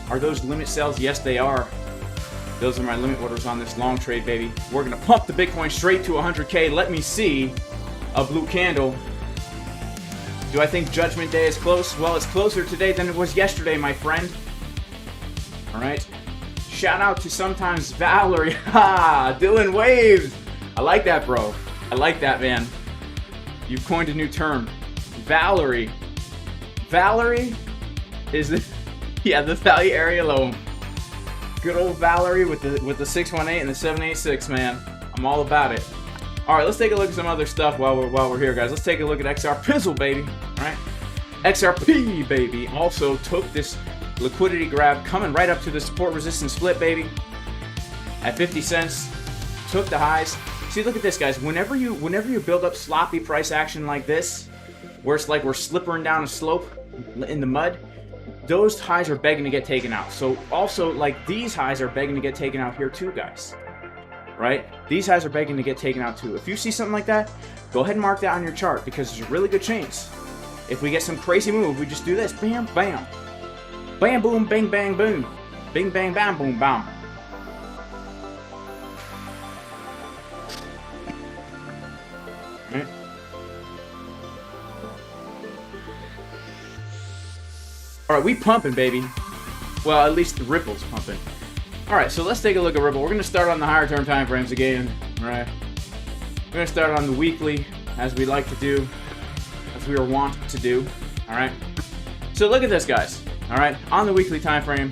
Are those limit sales? Yes, they are. Those are my limit orders on this long trade, baby. We're going to pump the Bitcoin straight to 100K. Let me see a blue candle. Do I think Judgment Day is close? Well, it's closer today than it was yesterday, my friend. All right. Shout out to sometimes Valerie. Ha! Dylan Waves. I like that, bro. I like that, man. You've coined a new term. Valerie. Valerie is the... Yeah, the Valley Area Loan. Good old Valerie with the 618 and the 786, man. I'm all about it. All right, let's take a look at some other stuff while we're here, guys. Let's take a look at XR Pizzle, baby. All right, XRP, baby, also took this liquidity grab, coming right up to the support resistance split, baby. At 50 cents, took the highs. See, look at this, guys. Whenever you build up sloppy price action like this, where it's like we're slippering down a slope in the mud, those highs are begging to get taken out. So also, like, these highs are begging to get taken out here too, guys. Right? These highs are begging to get taken out too. If you see something like that, go ahead and mark that on your chart, because there's a really good chance. If we get some crazy move, we just do this. Bam, bam. Bam, boom, bang, bang, boom. Bing, bang, bam, boom, bam. Right? Alright, we pumping, baby. Well, at least the Ripple's pumping. Alright, so let's take a look at Ripple. We're going to start on the higher term time frames again. Alright. We're going to start on the weekly, as we like to do. As we are wont to do. Alright. So look at this, guys. Alright, on the weekly time frame,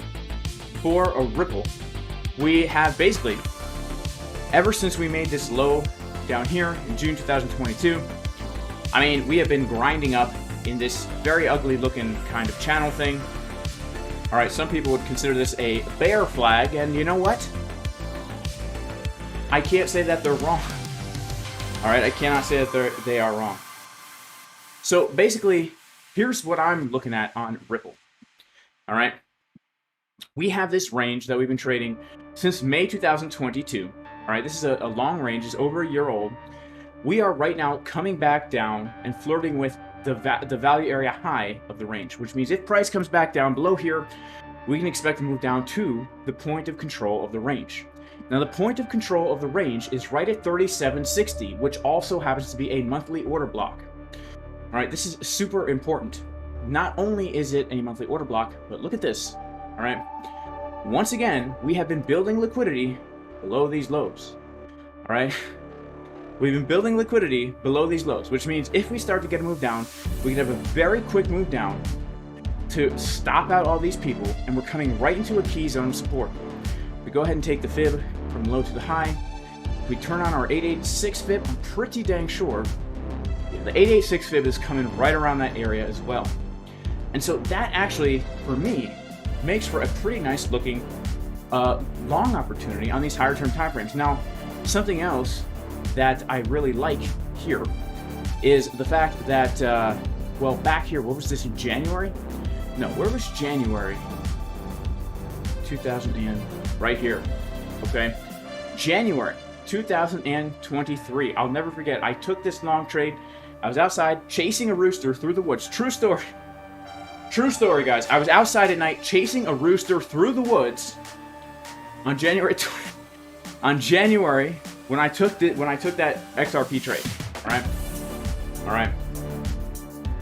for a Ripple, we have basically, ever since we made this low down here in June 2022, I mean, we have been grinding up in this very ugly looking kind of channel thing. Alright, some people would consider this a bear flag, and you know what? I can't say that they're wrong. Alright, I cannot say that they are wrong. So basically, here's what I'm looking at on Ripple. Alright, we have this range that we've been trading since May 2022. Alright, this is a long range, it's over a year old. We are right now coming back down and flirting with the value area high of the range, which means if price comes back down below here, we can expect to move down to the point of control of the range. Now, the point of control of the range is right at 3760, which also happens to be a monthly order block. All right, this is super important. Not only is it a monthly order block, but look at this. All right, once again, we have been building liquidity below these lows. All right. We've been building liquidity below these lows, which means if we start to get a move down, we can have a very quick move down to stop out all these people, and we're coming right into a key zone of support. We go ahead and take the fib from low to the high. We turn on our 886 fib. I'm pretty dang sure the 886 fib is coming right around that area as well. And so that actually, for me, makes for a pretty nice looking long opportunity on these higher term time frames. Now, something else that I really like here is the fact that, well, back here, what was this, in January? No, where was January? 2000 and, right here, okay? January 2023. I'll never forget. I took this long trade. I was outside chasing a rooster through the woods. True story. True story, guys. I was outside at night chasing a rooster through the woods on January when I took that XRP trade. All right.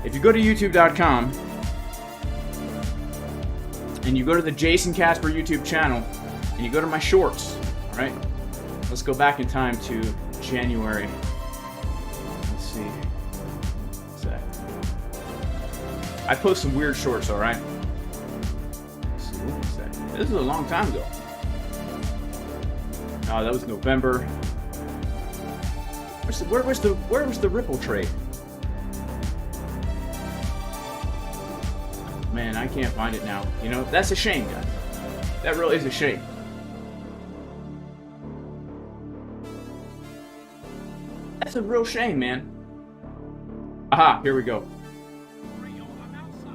If you go to YouTube.com and you go to the Jason Casper YouTube channel and you go to my shorts, all right. Let's go back in time to January. Let's see. What's that? I post some weird shorts, all right. Let's see, what was that? This is a long time ago. Oh, that was November. Where was the Ripple trade? Man, I can't find it now. You know, that's a shame, guys. That really is a shame. That's a real shame, man. Aha, here we go.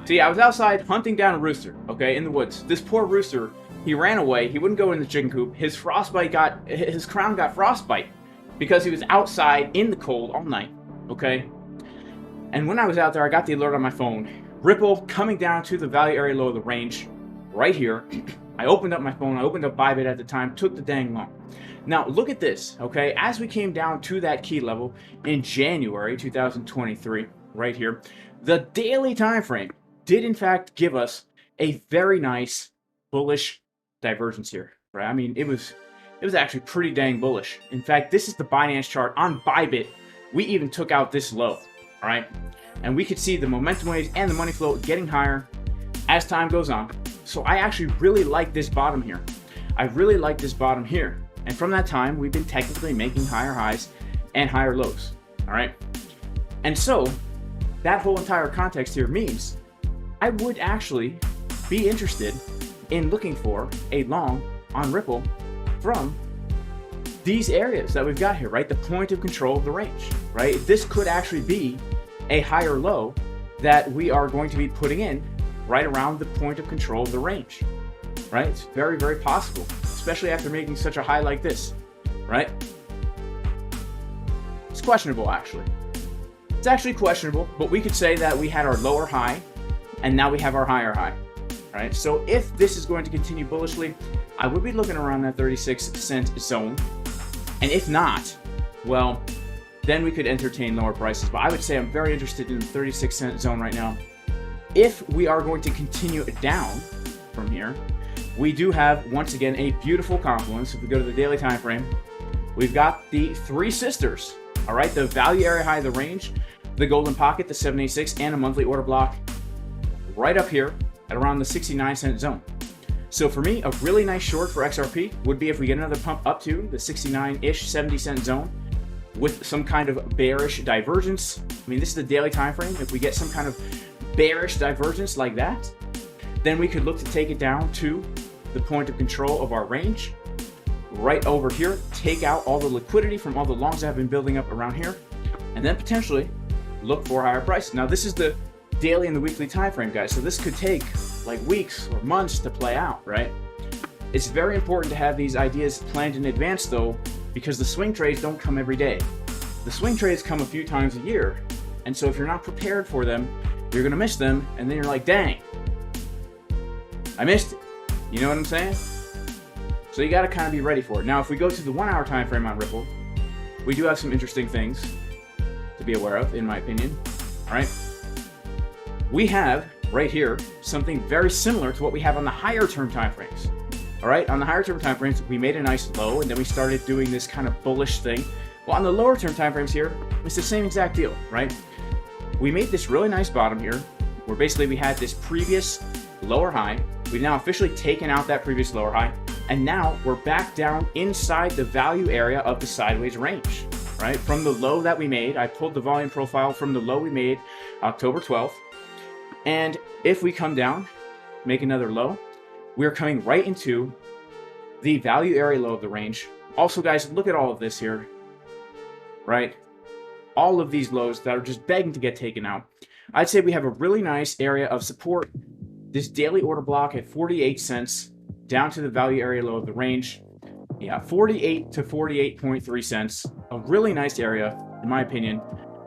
See, I was outside hunting down a rooster, okay, in the woods. This poor rooster, he ran away. He wouldn't go in the chicken coop. His crown got frostbite because he was outside in the cold all night, okay? And when I was out there, I got the alert on my phone. Ripple coming down to the value area low of the range right here. I opened up my phone. I opened up Bybit at the time, took the dang long. Now, look at this, okay? As we came down to that key level in January 2023, right here, the daily time frame did, in fact, give us a very nice bullish divergence here, right? I mean, it was actually pretty dang bullish. In fact, this is the Binance chart on Bybit. We even took out this low, all right? And we could see the momentum waves and the money flow getting higher as time goes on. So I actually really like this bottom here. I really like this bottom here. And from that time, we've been technically making higher highs and higher lows, all right? And so that whole entire context here means I would actually be interested in looking for a long on Ripple from these areas that we've got here, right? The point of control of the range, right? This could actually be a higher low that we are going to be putting in right around the point of control of the range, right? It's very, very possible, especially after making such a high like this, right? It's questionable, actually. It's actually questionable, but we could say that we had our lower high and now we have our higher high, right? So if this is going to continue bullishly, I would be looking around that 36-cent zone. And if not, well, then we could entertain lower prices. But I would say I'm very interested in the 36-cent zone right now. If we are going to continue down from here, we do have, once again, a beautiful confluence. If we go to the daily time frame, we've got the three sisters, all right? The value area high of the range, the golden pocket, the 786, and a monthly order block right up here at around the 69-cent zone. So for me, a really nice short for XRP would be if we get another pump up to the 69-ish, 70-cent zone with some kind of bearish divergence. I mean, this is the daily time frame. If we get some kind of bearish divergence like that, then we could look to take it down to the point of control of our range right over here, take out all the liquidity from all the longs that have been building up around here, and then potentially look for higher prices. Now, this is the daily and the weekly time frame, guys, so this could take like weeks or months to play out, right? It's very important to have these ideas planned in advance, though, because the swing trades don't come every day. The swing trades come a few times a year, and so if you're not prepared for them, you're gonna miss them, and then you're like, dang, I missed it. You know what I'm saying? So you gotta kind of be ready for it. Now, if we go to the 1 hour time frame on Ripple, we do have some interesting things to be aware of, in my opinion. All right. We have right here something very similar to what we have on the higher term time frames. All right. On the higher term time frames, we made a nice low, and then we started doing this kind of bullish thing. Well, on the lower term time frames here, it's the same exact deal, right? We made this really nice bottom here, where basically we had this previous lower high. We've now officially taken out that previous lower high, and now we're back down inside the value area of the sideways range, right? From the low that we made, I pulled the volume profile from the low we made October 12th, and if we come down, make another low, we're coming right into the value area low of the range. Also, guys, look at all of this here. right? All of these lows that are just begging to get taken out. I'd say we have a really nice area of support. This daily order block at 48 cents down to the value area low of the range. Yeah, 48 to 48.3 cents. A really nice area, in my opinion,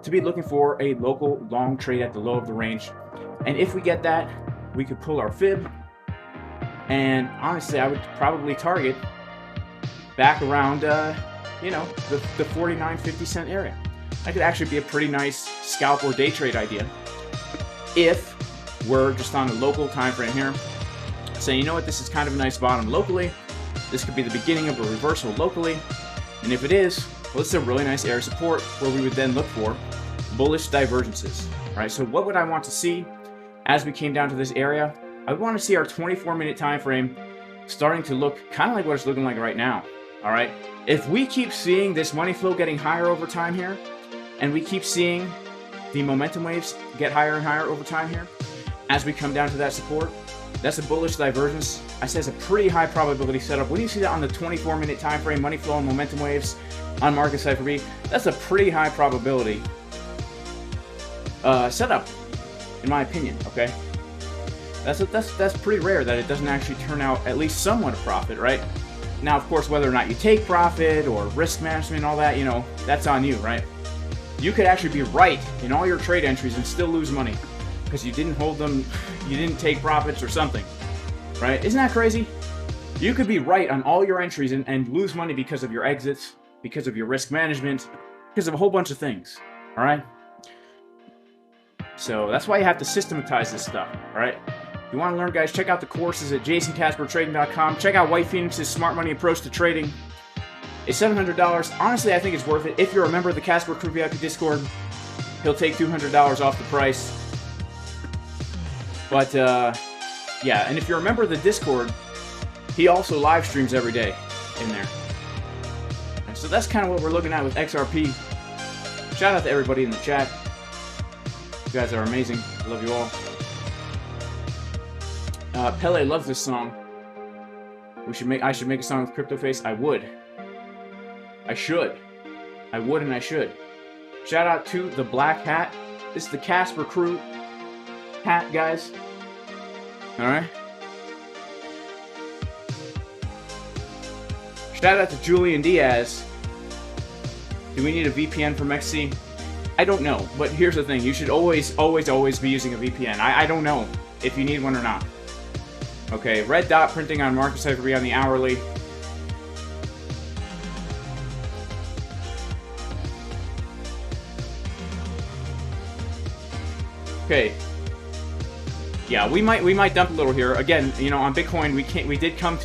to be looking for a local long trade at the low of the range. And if we get that, we could pull our fib. And honestly, I would probably target back around, you know, the 49.50 cent area. That could actually be a pretty nice scalp or day trade idea if we're just on a local time frame here, saying, you know what, this is kind of a nice bottom locally. This could be the beginning of a reversal locally. And if it is, well, it's a really nice area of support where we would then look for bullish divergences, right? So what would I want to see as we came down to this area? I would want to see our 24-minute time frame starting to look kind of like what it's looking like right now, all right? If we keep seeing this money flow getting higher over time here, and we keep seeing the momentum waves get higher and higher over time here, as we come down to that support, that's a bullish divergence. I say it's a pretty high probability setup. When you see that on the 24-minute time frame, money flow and momentum waves on market Cypher B, that's a pretty high probability setup, in my opinion. Okay, that's pretty rare that it doesn't actually turn out at least somewhat a profit, right? Now, of course, whether or not you take profit or risk management and all that, you know, that's on you, right? You could actually be right in all your trade entries and still lose money because you didn't hold them, you didn't take profits or something, right? Isn't that crazy? You could be right on all your entries and lose money because of your exits, because of your risk management, because of a whole bunch of things, all right? So that's why you have to systematize this stuff, all right? If you want to learn, guys, check out the courses at jasoncaspertrading.com. Check out White Phoenix's Smart Money Approach to Trading. It's $700. Honestly, I think it's worth it. If you're a member of the Casper Crew VIP Discord, he'll take $200 off the price. But, yeah, and if you're a member of the Discord, he also live streams every day in there. And so that's kind of what we're looking at with XRP. Shout out to everybody in the chat. You guys are amazing. I love you all. Pele loves this song. I should make a song with CryptoFace. I would. I should. I would and I should. Shout out to the Black Hat. This is the Casper Crew hat, guys. Alright. Shout out to Julian Diaz. Do we need a VPN for MEXC? I don't know, but here's the thing. You should always be using a VPN. I don't know if you need one or not. Okay, red dot printing on market Cypher B on the hourly. Okay. Yeah, we might dump a little here. Again, you know, on Bitcoin we did come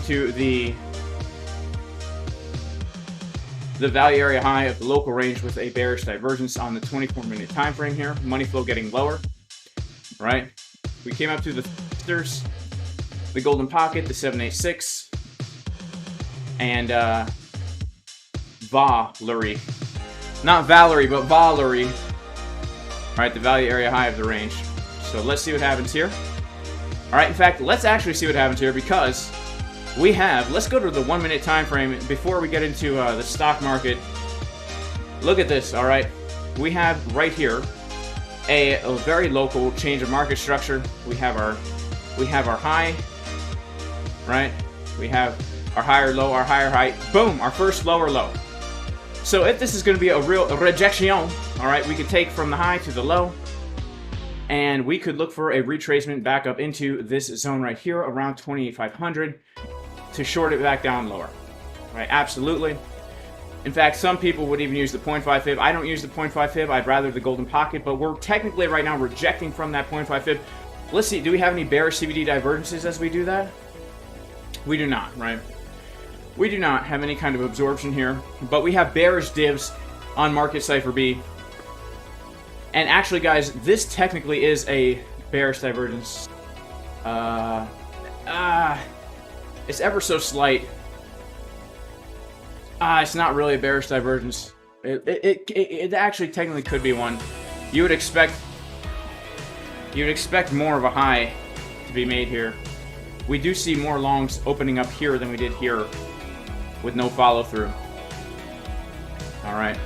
to the value area high of the local range with a bearish divergence on the 24-minute time frame here. Money flow getting lower. Right? We came up to the the golden pocket, the 786, and Valerie. Not Valerie, but Valerie. Alright, the value area high of the range. So let's see what happens here. Alright, in fact, let's actually see what happens here because we have, let's go to the 1 minute time frame before we get into the stock market. Look at this, alright. We have right here a very local change of market structure. We have our high, right? We have our higher low, our higher high. Boom, our first lower low. So if this is going to be a real rejection, all right, we could take from the high to the low, and we could look for a retracement back up into this zone right here around 28,500 to short it back down lower, right? Absolutely. In fact, some people would even use the 0.5 fib. I don't use the 0.5 fib. I'd rather the golden pocket, but we're technically right now rejecting from that 0.5 fib. Let's see, do we have any bearish CVD divergences as we do that? We do not, right? We do not have any kind of absorption here, but we have bearish divs on market Cypher B. And actually, guys, this technically is a bearish divergence. It's ever so slight. It's not really a bearish divergence. It actually technically could be one. You'd expect more of a high to be made here. We do see more longs opening up here than we did here with no follow through. All right.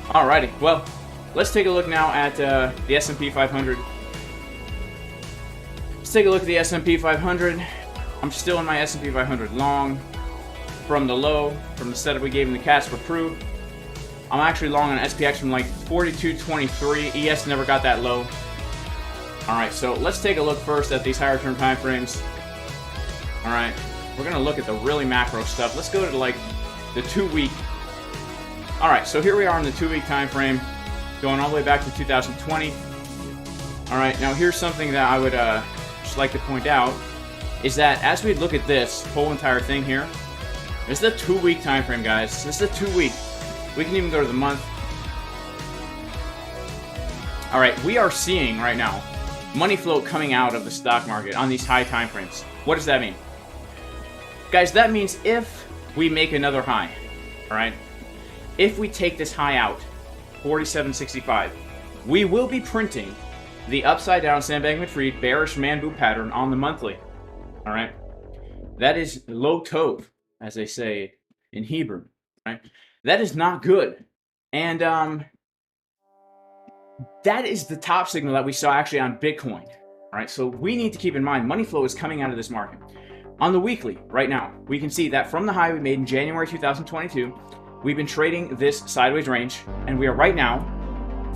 Alrighty, well, let's take a look now at the S&P 500. Let's take a look at the S&P 500. I'm still in my S&P 500 long from the low, from the setup we gave in the Casper Crew. I'm actually long on SPX from like 42.23. ES never got that low. Alright, so let's take a look first at these higher term time frames. Alright, we're going to look at the really macro stuff. Let's go to like the 2-week. Alright, so here we are in the 2-week time frame, going all the way back to 2020. Alright, now here's something that I would just like to point out, is that as we look at this whole entire thing here, this is the 2-week time frame, guys. This is the 2-week. We can even go to the month. Alright, we are seeing right now money flow coming out of the stock market on these high time frames. What does that mean? Guys, that means if we make another high, alright? If we take this high out, 47.65, we will be printing the upside down Sandbag-McFreed bearish man boot pattern on the monthly. All right, that is lo tov, as they say in Hebrew. Right, that is not good, and that is the top signal that we saw actually on Bitcoin. All right, so we need to keep in mind money flow is coming out of this market. On the weekly, right now, we can see that from the high we made in January 2022. We've been trading this sideways range, and we are right now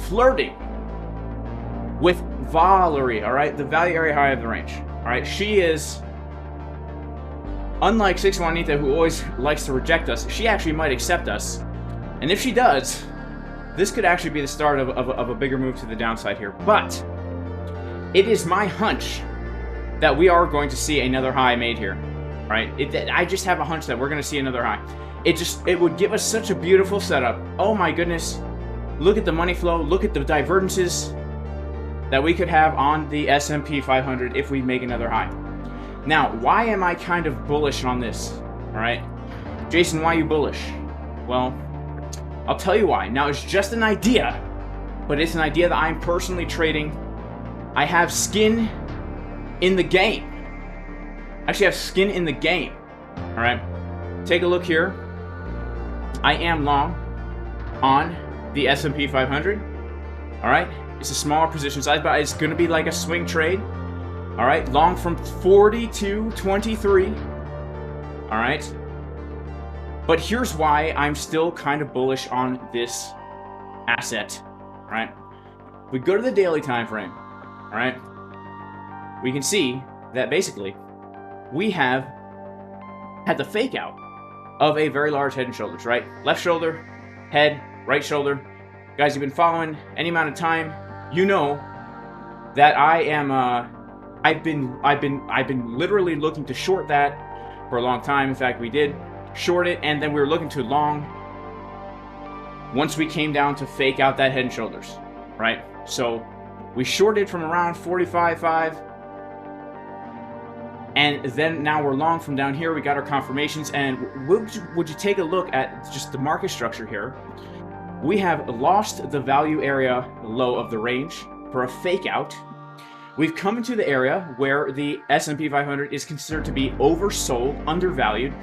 flirting with Valerie, all right? The value area high of the range, all right? She is, unlike 6 Juanita, who always likes to reject us, she actually might accept us. And if she does, this could actually be the start of a bigger move to the downside here. But it is my hunch that we are going to see another high made here, all right? I just have a hunch that we're going to see another high. It would give us such a beautiful setup. Oh my goodness. Look at the money flow. Look at the divergences that we could have on the S&P 500 if we make another high. Now, why am I kind of bullish on this? All right. Jason, why are you bullish? Well, I'll tell you why. Now, it's just an idea, but it's an idea that I'm personally trading. I have skin in the game. I actually have skin in the game. All right. Take a look here. I am long on the S&P 500. All right, it's a smaller position size, but it's going to be like a swing trade. All right, long from 40 to 23. All right, but here's why I'm still kind of bullish on this asset. All right, we go to the daily time frame. All right, we can see that basically we have had the fake out of a very large head and shoulders, right? Left shoulder, head, right shoulder. Guys, you've been following any amount of time, you know that I am I've been literally looking to short that for a long time. In fact, we did short it, and then we were looking to long once we came down to fake out that head and shoulders, right? So we shorted from around 45.5. And then now we're long from down here. We got our confirmations, and would you take a look at just the market structure here? We have lost the value area low of the range for a fake out. We've come into the area where the S&P 500 is considered to be oversold, undervalued,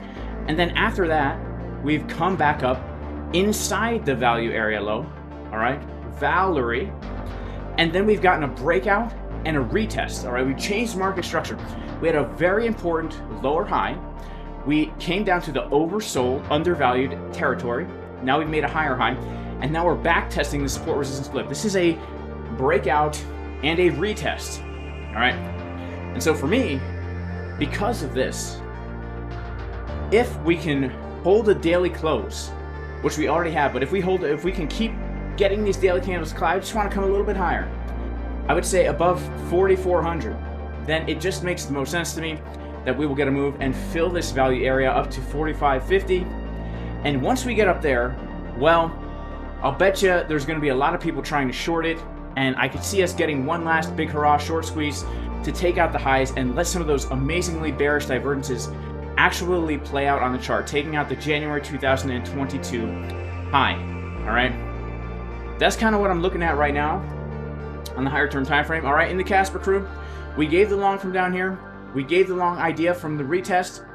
and then after that, we've come back up inside the value area low. All right, Valerie, and then we've gotten a breakout and a retest. All right, we changed market structure. We had a very important lower high. We came down to the oversold, undervalued territory. Now we've made a higher high, and now we're back testing the support resistance flip. This is a breakout and a retest. All right, and so for me, because of this, if we can hold a daily close, which we already have, but if we can keep getting these daily candles, I just want to come a little bit higher. I would say above 4,400. Then it just makes the most sense to me that we will get a move and fill this value area up to 45.50. And once we get up there, well, I'll bet you there's going to be a lot of people trying to short it, and I could see us getting one last big hurrah short squeeze to take out the highs and let some of those amazingly bearish divergences actually play out on the chart, taking out the January 2022 high. All right, that's kind of what I'm looking at right now on the higher term time frame. All right, in the Casper Crew, we gave the long from down here. We gave the long idea from the retest.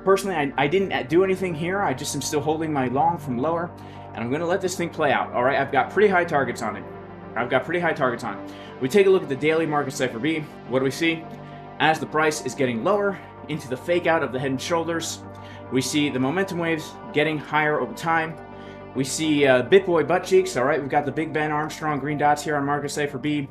Personally, I didn't do anything here. I just am still holding my long from lower, and I'm going to let this thing play out. All right, I've got pretty high targets on it. We take a look at the daily market cipher B. What do we see? As the price is getting lower into the fake out of the head and shoulders, we see the momentum waves getting higher over time. We see Bitboy butt cheeks. All right, we've got the Big Ben Armstrong green dots here on market cipher B.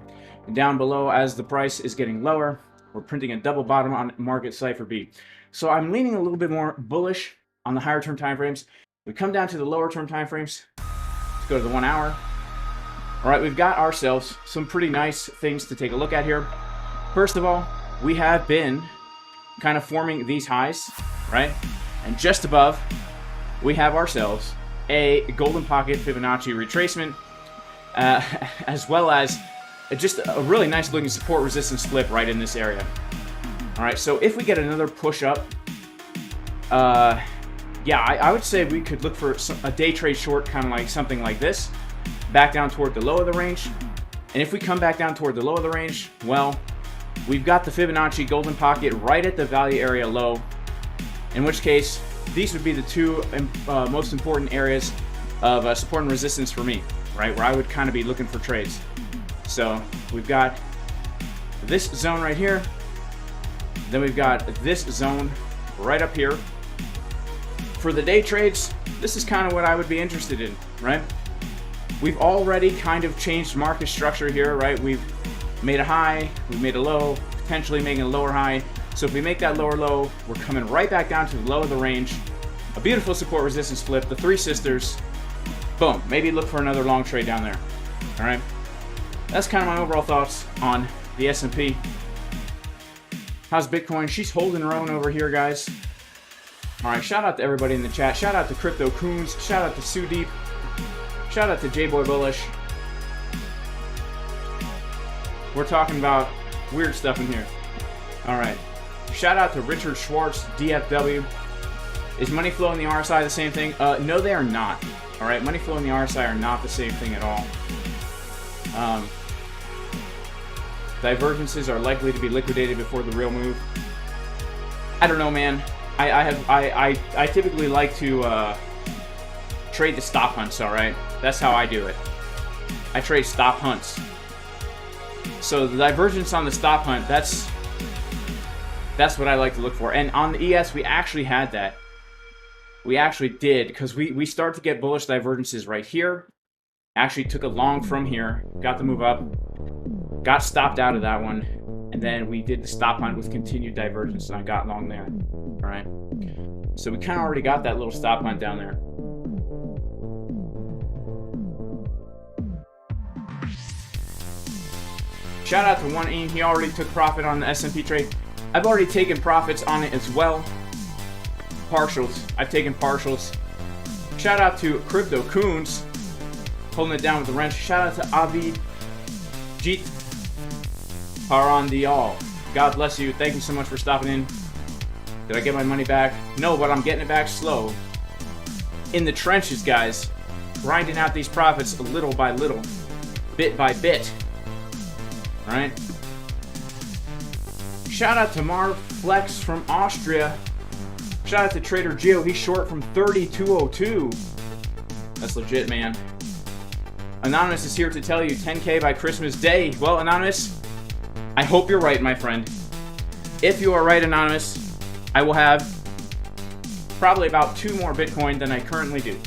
Down below, as the price is getting lower, we're printing a double bottom on market cipher B. So I'm leaning a little bit more bullish on the higher term time frames. We come down to the lower term time frames. Let's go to the 1 hour. All right, we've got ourselves some pretty nice things to take a look at here. First of all, we have been kind of forming these highs, right? And just above, we have ourselves a golden pocket Fibonacci retracement, as well as just a really nice looking support resistance flip right in this area. All right, so if we get another push up, yeah, I would say we could look for a day trade short, kind of like something like this, back down toward the low of the range. And if we come back down toward the low of the range, well, we've got the Fibonacci golden pocket right at the value area low, in which case these would be the two most important areas of support and resistance for me, right, where I would kind of be looking for trades. So we've got this zone right here, then we've got this zone right up here. For the day trades, this is kind of what I would be interested in, right? We've already kind of changed market structure here, right? We've made a high, we've made a low, potentially making a lower high. So if we make that lower low, we're coming right back down to the low of the range. A beautiful support resistance flip, the three sisters. Boom, maybe look for another long trade down there. All right, that's kind of my overall thoughts on the S&P. How's Bitcoin? She's holding her own over here, guys. All right, shout out to everybody in the chat. Shout out to Crypto Coons. Shout out to Sudeep. Shout out to J-Boy Bullish. We're talking about weird stuff in here. All right. Shout out to Richard Schwartz, DFW. Is money flow and the RSI the same thing? No, they are not. All right, money flow and the RSI are not the same thing at all. Divergences are likely to be liquidated before the real move. I don't know, man. I typically like to trade the stop hunts. All right, that's how I do it. I trade stop hunts. So the divergence on the stop hunt, that's what I like to look for. And on the ES, we actually had that. We actually did, because we start to get bullish divergences right here. Actually took a long from here, got the move up, got stopped out of that one, and then we did the stop hunt with continued divergence, and I got long there. All right. So we kind of already got that little stop hunt down there. Shout out to 1E. He already took profit on the S&P trade. I've already taken profits on it as well. Partials. I've taken partials. Shout out to Crypto Coons, holding it down with the wrench. Shout out to Avi Jeet Parandial. God bless you. Thank you so much for stopping in. Did I get my money back? No, but I'm getting it back slow. In the trenches, guys. Grinding out these profits little by little. Bit by bit. Alright? Shout out to Marv Flex from Austria. Shout out to Trader Geo. He's short from 3202. That's legit, man. Anonymous is here to tell you 10K by Christmas Day. Well, Anonymous, I hope you're right, my friend. If you are right, Anonymous, I will have probably about 2 more Bitcoin than I currently do.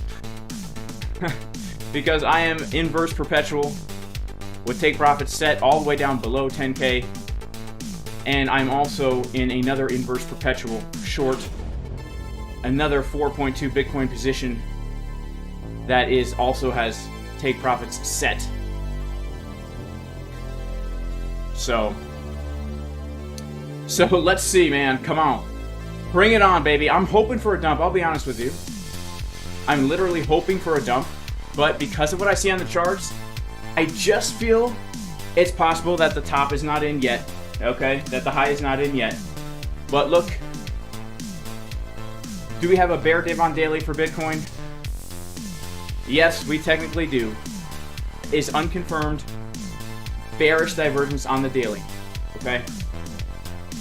Because I am inverse perpetual with take profit set all the way down below 10K. And I'm also in another inverse perpetual short another 4.2 Bitcoin position that is also has take profits set. So let's see, man. Come on. Bring it on, baby. I'm hoping for a dump. I'll be honest with you. I'm literally hoping for a dump. But because of what I see on the charts, I just feel it's possible that the top is not in yet. Okay? That the high is not in yet. But look. Do we have a bear div on daily for Bitcoin? Yes, we technically do. Is unconfirmed bearish divergence on the daily. Okay?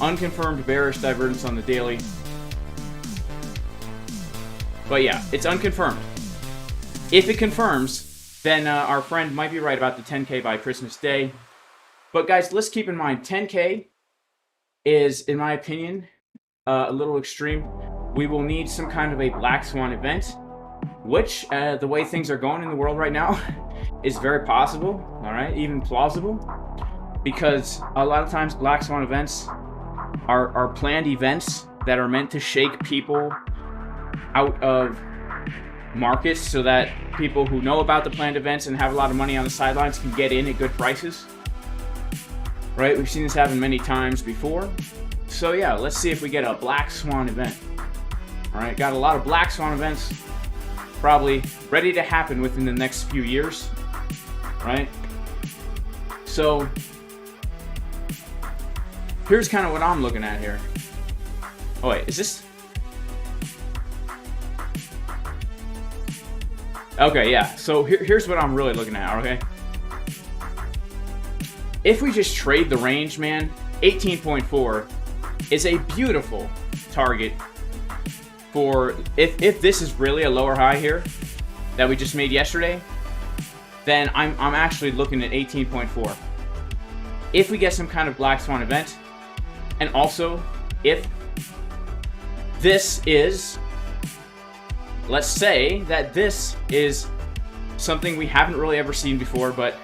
Unconfirmed bearish divergence on the daily. But yeah, it's unconfirmed. If it confirms, then our friend might be right about the 10K by Christmas Day. But guys, let's keep in mind, 10K is, in my opinion, a little extreme. We will need some kind of a black swan event, which, the way things are going in the world right now, is very possible, all right, even plausible, because a lot of times black swan events are planned events that are meant to shake people out of markets so that people who know about the planned events and have a lot of money on the sidelines can get in at good prices, right? We've seen this happen many times before. So yeah, let's see if we get a black swan event. All right, got a lot of black swan events probably ready to happen within the next few years, right? So here's kind of what I'm looking at here. Oh wait, is this? Okay, yeah, so here's what I'm really looking at, okay? If we just trade the range, man, 18.4 is a beautiful target for, if this is really a lower high here that we just made yesterday, then I'm actually looking at 18.4. If we get some kind of black swan event, and also if this is, let's say that this is something we haven't really ever seen before, but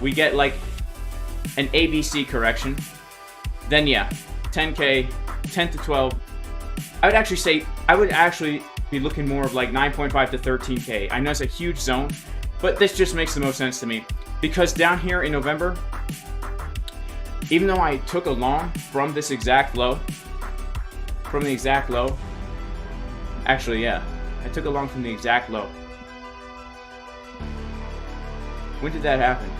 we get like an ABC correction, then yeah, 10K, 10 to 12. I would actually be looking more of like 9.5 to 13K. I know it's a huge zone, but this just makes the most sense to me, because down here in November, even though I took a long from this exact low, actually, yeah, I took a long from the exact low. When did that happen?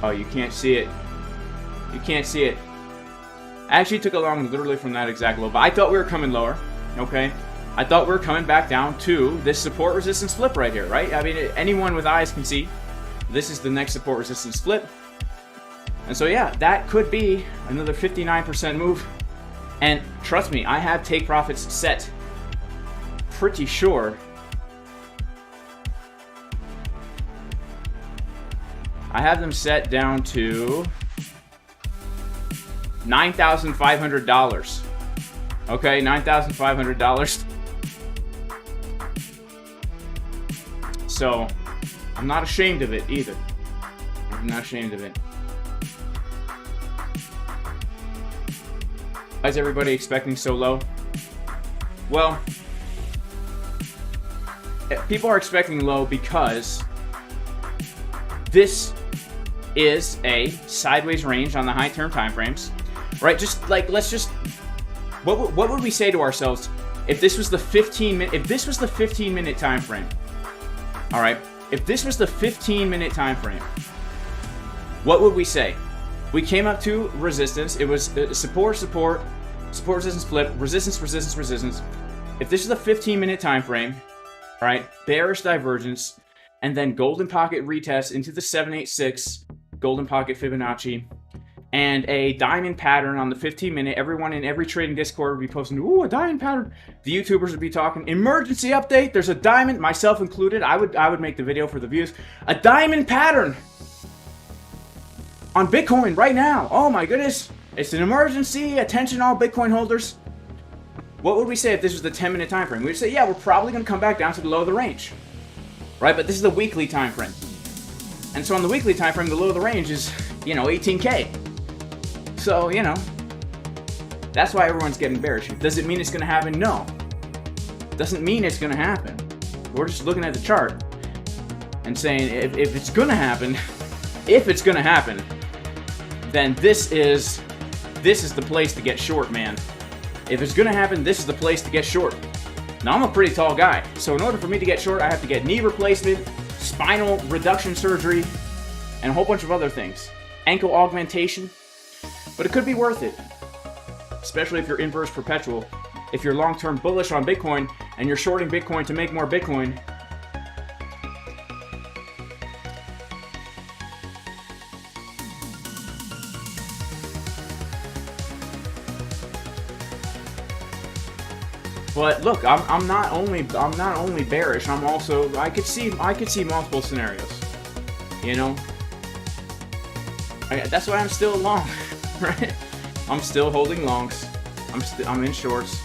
Oh, you can't see it. You can't see it. I actually took a long literally from that exact low, but I thought we were coming lower, okay? I thought we were coming back down to this support resistance flip right here, right? I mean, anyone with eyes can see this is the next support resistance flip. And so yeah, that could be another 59% move. And trust me, I have take profits set. Pretty sure. I have them set down to $9,500. Okay, $9,500. So, I'm not ashamed of it either. I'm not ashamed of it. Why is everybody expecting so low? Well, people are expecting low because this is a sideways range on the high term time frames, right? Just like, let's just, what would we say to ourselves if this was the 15-minute time frame? All right, if this was the 15-minute time frame, what would we say? We came up to resistance. It was support, resistance, flip, resistance. If this is a 15-minute time frame, all right, bearish divergence, and then golden pocket retest into the 786, golden pocket Fibonacci, and a diamond pattern on the 15-minute. Everyone in every trading Discord would be posting, ooh, a diamond pattern. The YouTubers would be talking, emergency update, there's a diamond, myself included. I would make the video for the views. A diamond pattern on Bitcoin right now. Oh my goodness. It's an emergency. Attention all Bitcoin holders. What would we say if this was the 10-minute time frame? We would say, yeah, we're probably going to come back down to the low of the range. Right? But this is the weekly time frame. And so on the weekly time frame, the low of the range is, 18K. So, that's why everyone's getting bearish. Does it mean it's going to happen? No. Doesn't mean it's going to happen. We're just looking at the chart and saying if it's going to happen, then this is the place to get short, man. If it's going to happen, this is the place to get short. Now, I'm a pretty tall guy, so in order for me to get short, I have to get knee replacement, spinal reduction surgery, and a whole bunch of other things. Ankle augmentation. But it could be worth it, especially if you're inverse perpetual. If you're long-term bullish on Bitcoin and you're shorting Bitcoin to make more Bitcoin, But look, I'm not only bearish. I'm also I could see multiple scenarios. You know, that's why I'm still long, right? I'm still holding longs. I'm in shorts.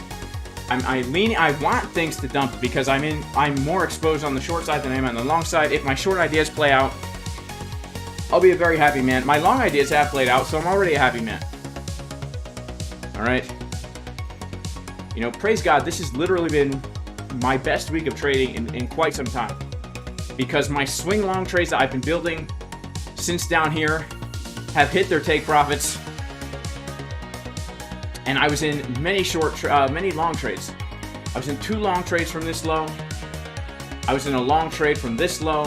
I want things to dump because I'm more exposed on the short side than I am on the long side. If my short ideas play out, I'll be a very happy man. My long ideas have played out, so I'm already a happy man. All right. You know, praise God, this has literally been my best week of trading in quite some time. Because my swing long trades that I've been building since down here have hit their take profits. And I was in many many long trades. I was in 2 long trades from this low. I was in a long trade from this low.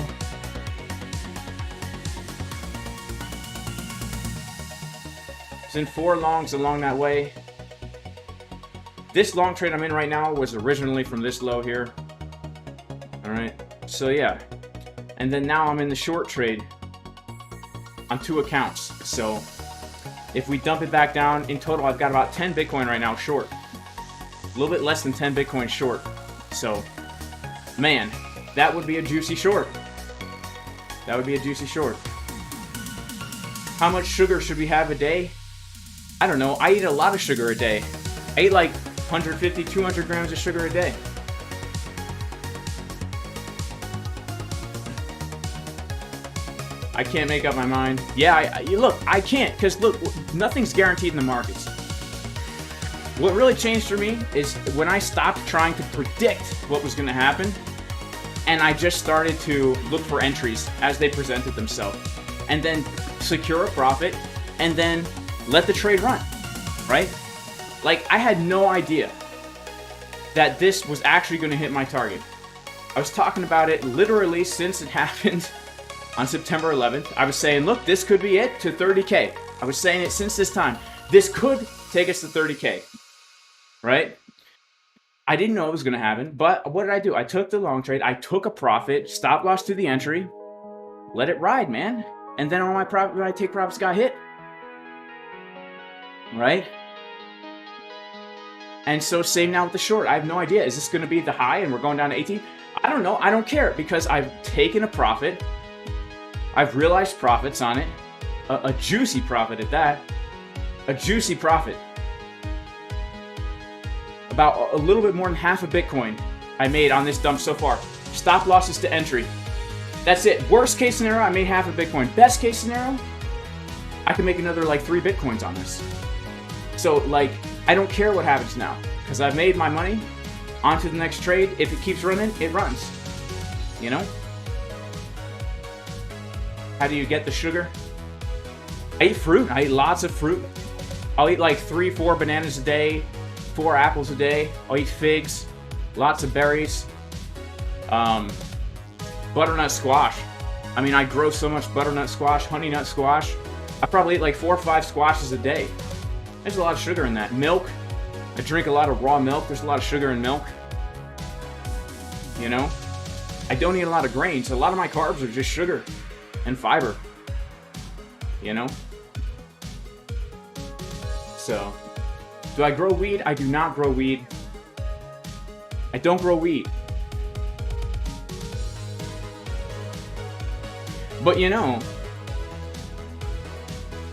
I was in 4 longs along that way. This long trade I'm in right now was originally from this low here. All right, so yeah. And then now I'm in the short trade on 2 accounts. So if we dump it back down, in total I've got about 10 Bitcoin right now short. A little bit less than 10 Bitcoin short. So, man, that would be a juicy short. That would be a juicy short. How much sugar should we have a day? I don't know. I eat a lot of sugar a day. I eat like 150, 200 grams of sugar a day. I can't make up my mind. Yeah, look, I can't, because look, nothing's guaranteed in the markets. What really changed for me is when I stopped trying to predict what was going to happen, and I just started to look for entries as they presented themselves, and then secure a profit, and then let the trade run, right? Like, I had no idea that this was actually going to hit my target. I was talking about it literally since it happened on September 11th. I was saying, look, this could be it to 30K. I was saying it since this time. This could take us to 30K, right? I didn't know it was going to happen, but what did I do? I took the long trade. I took a profit, stop loss to the entry, let it ride, man. And then all my profit, when I take profits, got hit, right? And so same now with the short. I have no idea. Is this going to be the high and we're going down to 18? I don't know. I don't care because I've taken a profit. I've realized profits on it. A juicy profit at that. A juicy profit. About a little bit more than half a Bitcoin I made on this dump so far. Stop losses to entry. That's it. Worst case scenario, I made half a Bitcoin. Best case scenario, I can make another like 3 Bitcoins on this. So like, I don't care what happens now because I've made my money. On to the next trade. If it keeps running, it runs. You know? How do you get the sugar? I eat fruit. I eat lots of fruit. I'll eat like 3-4 bananas a day, 4 apples a day. I'll eat figs, lots of berries, butternut squash. I mean, I grow so much butternut squash, honey nut squash. I probably eat like 4 or 5 squashes a day. There's a lot of sugar in that. Milk. I drink a lot of raw milk. There's a lot of sugar in milk. You know? I don't eat a lot of grains. A lot of my carbs are just sugar and fiber. You know? So, do I grow weed? I do not grow weed. I don't grow weed. But you know,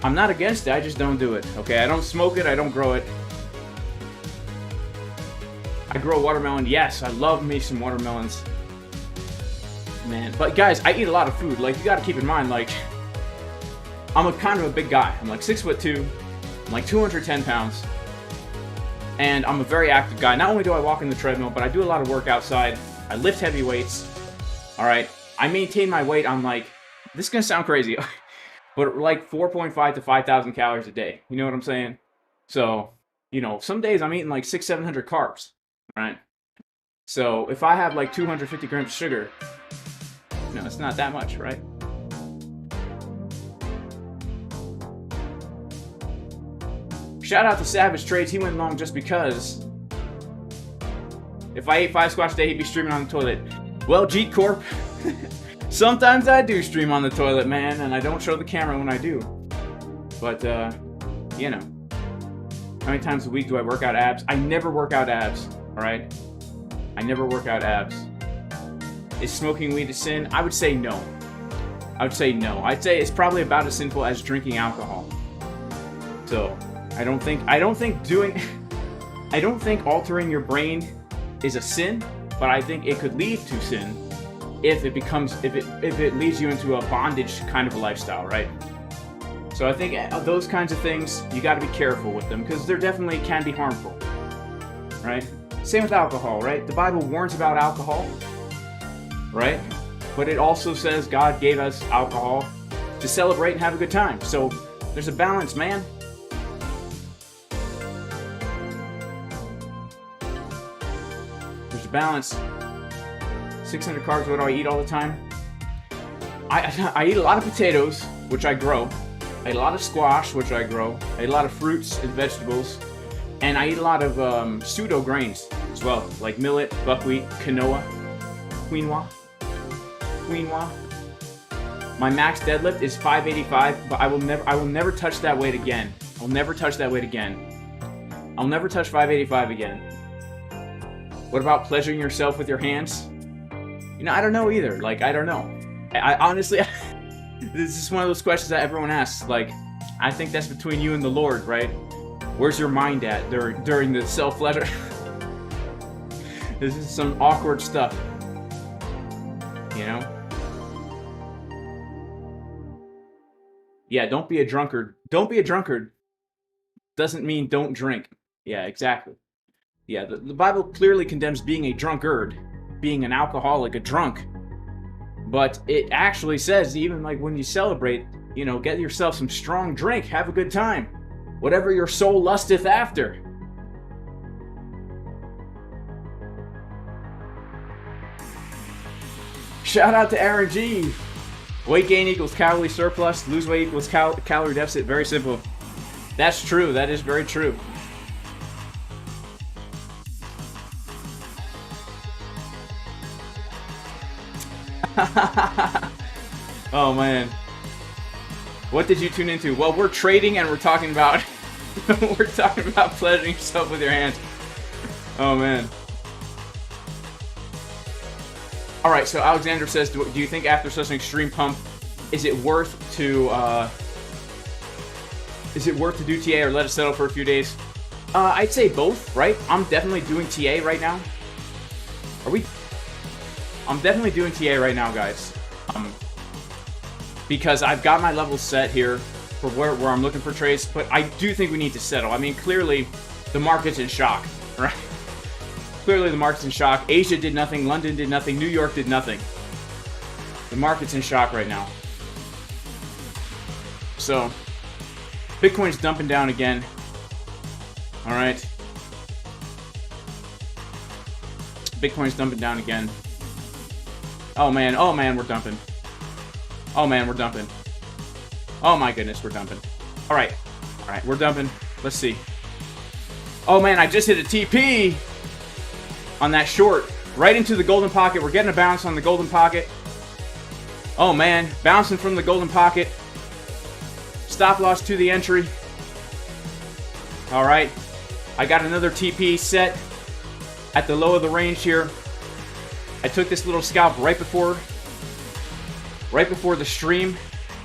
I'm not against it, I just don't do it. Okay, I don't smoke it, I don't grow it. I grow watermelon. Yes, I love me some watermelons. Man, but guys, I eat a lot of food. Like, you gotta keep in mind, like, I'm a kind of a big guy. I'm like 6'2", I'm like 210 pounds. And I'm a very active guy. Not only do I walk in the treadmill, but I do a lot of work outside. I lift heavy weights. Alright, I maintain my weight on like, this is gonna sound crazy, but like 4.5 to 5,000 calories a day. You know what I'm saying? So, you know, some days I'm eating like 600-700 carbs, right? So if I have like 250 grams of sugar, you know, it's not that much, right? Shout out to Savage Trades. He went long just because if I ate 5 squash a day, he'd be streaming on the toilet. Well, Jeet Corp, sometimes I do stream on the toilet, man, and I don't show the camera when I do. But, you know, how many times a week do I work out abs? I never work out abs, all right? I never work out abs. Is smoking weed a sin? I would say no. I would say no. I'd say it's probably about as sinful as drinking alcohol. So, I don't think altering your brain is a sin, but I think it could lead to sin if it leads you into a bondage kind of a lifestyle, right? So I think those kinds of things, you got to be careful with them because there definitely can be harmful, right? Same with alcohol, right? The Bible warns about alcohol, right? But it also says God gave us alcohol to celebrate and have a good time. So there's a balance, man. There's a balance. 600 carbs, what do I eat all the time? I eat a lot of potatoes, which I grow. I eat a lot of squash, which I grow. I eat a lot of fruits and vegetables. And I eat a lot of pseudo grains as well, like millet, buckwheat, quinoa, quinoa. My max deadlift is 585, but I will never touch that weight again. I'll never touch that weight again. I'll never touch 585 again. What about pleasuring yourself with your hands? You know, I don't know either. Like, I don't know. I honestly, this is one of those questions that everyone asks. Like, I think that's between you and the Lord, right? Where's your mind at during the self-pleasure? This is some awkward stuff. You know? Yeah, don't be a drunkard. Don't be a drunkard. Doesn't mean don't drink. Yeah, exactly. Yeah, the Bible clearly condemns being a drunkard, being an alcoholic, a drunk. But it actually says, even like when you celebrate, you know, get yourself some strong drink, have a good time. Whatever your soul lusteth after. Shout out to Aaron G. Weight gain equals calorie surplus. Lose weight equals calorie deficit. Very simple. That's true. That is very true. Oh man. What did you tune into? Well, we're trading and we're talking about pleasuring yourself with your hands. Oh man. All right, so Alexander says, do you think after such an extreme pump, is it worth to do TA or let it settle for a few days? I'd say both, right? I'm definitely doing TA right now. I'm definitely doing TA right now, guys. Because I've got my levels set here for where I'm looking for trades, but I do think we need to settle. I mean, clearly, the market's in shock, right? Clearly, the market's in shock. Asia did nothing. London did nothing. New York did nothing. The market's in shock right now. So, Bitcoin's dumping down again. All right. Bitcoin's dumping down again. Oh man, we're dumping. Oh man, we're dumping. Oh my goodness, we're dumping. All right, we're dumping. Let's see. Oh man, I just hit a TP on that short. Right into the golden pocket. We're getting a bounce on the golden pocket. Oh man, bouncing from the golden pocket. Stop loss to the entry. All right, I got another TP set at the low of the range here. I took this little scalp right before the stream.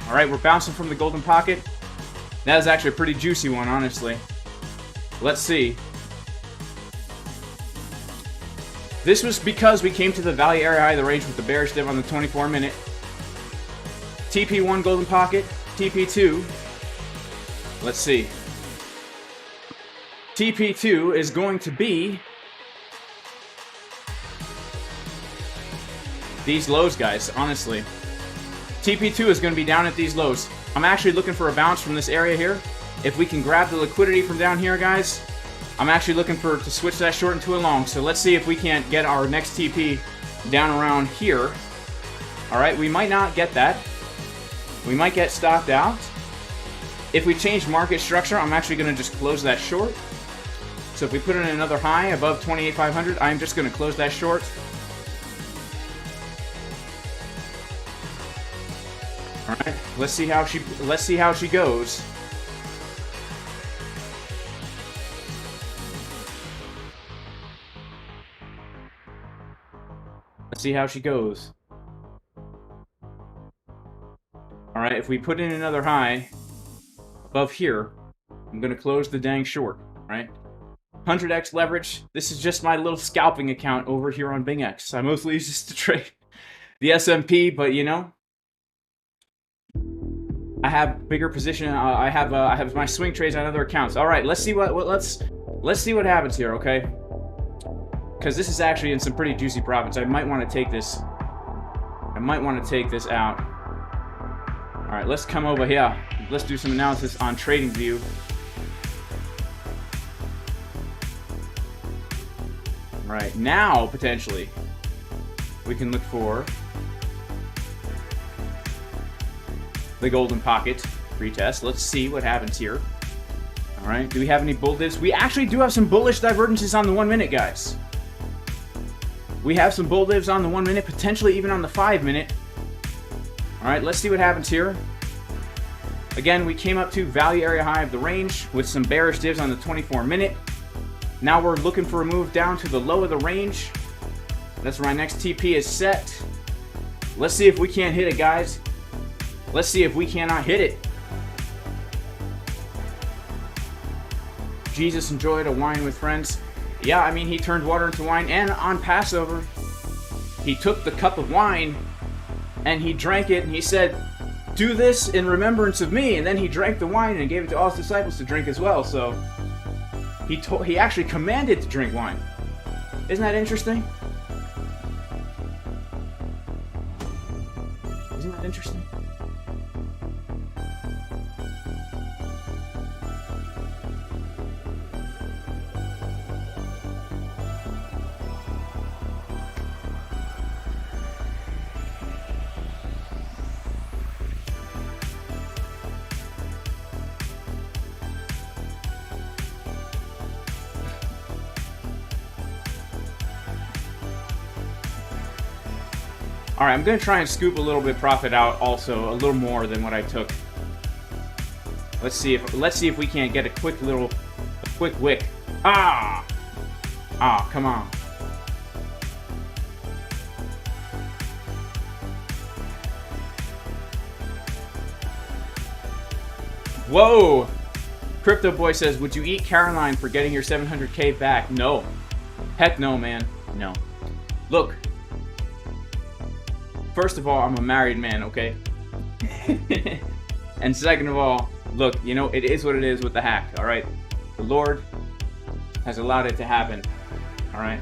All right, we're bouncing from the golden pocket. That is actually a pretty juicy one, honestly. Let's see. This was because we came to the value area high of the range with the bearish dip on the 24-minute. TP1 golden pocket, TP2. Let's see. TP2 is going to be these lows, guys, honestly. TP2 is going to be down at these lows. I'm actually looking for a bounce from this area here. If we can grab the liquidity from down here, guys, I'm actually looking to switch that short into a long. So let's see if we can't get our next TP down around here. All right, we might not get that. We might get stopped out. If we change market structure, I'm actually going to just close that short. So if we put in another high above 28,500, I'm just going to close that short. All right, let's see how she goes. See how she goes. Alright, if we put in another high above here, I'm going to close the dang short. Alright? 100x leverage. This is just my little scalping account over here on BingX. I mostly use this to trade the S&P, but you know, I have bigger position. I have my swing trades on other accounts. All right, let's see let's see what happens here, okay? Because this is actually in some pretty juicy profits. I might want to take this. I might want to take this out. All right, let's come over here. Let's do some analysis on TradingView. All right, now potentially we can look for the golden pocket retest. Let's see what happens here. All right, do we have any bull divs? We actually do have some bullish divergences on the 1 minute, guys. We have some bull divs on the 1 minute, potentially even on the 5 minute. All right, let's see what happens here. Again, we came up to value area high of the range with some bearish divs on the 24 minute. Now we're looking for a move down to the low of the range. That's where my next TP is set. Let's see if we can't hit it, guys. Let's see if we cannot hit it. Jesus enjoyed a wine with friends. Yeah, I mean, he turned water into wine. And on Passover, he took the cup of wine and he drank it and he said, "Do this in remembrance of me." And then he drank the wine and gave it to all his disciples to drink as well. So he actually commanded to drink wine. Isn't that interesting? Isn't that interesting? All right, I'm gonna try and scoop a little bit profit out, also a little more than what I took. Let's see if we can't get a quick wick. Ah, come on. Whoa! Crypto Boy says, "Would you eat Caroline for getting your 700K back?" No. Heck no, man. No. Look. First of all, I'm a married man, okay? And second of all, look, you know, it is what it is with the hack, all right? The Lord has allowed it to happen, all right?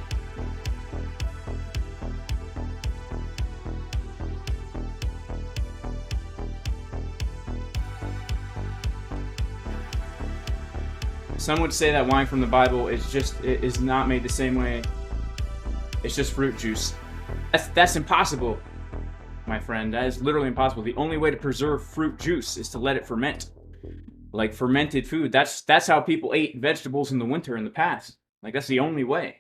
Some would say that wine from the Bible is not made the same way. It's just fruit juice. That's impossible, my friend. That is literally impossible. The only way to preserve fruit juice is to let it ferment. Like fermented food. That's how people ate vegetables in the winter in the past. Like, that's the only way.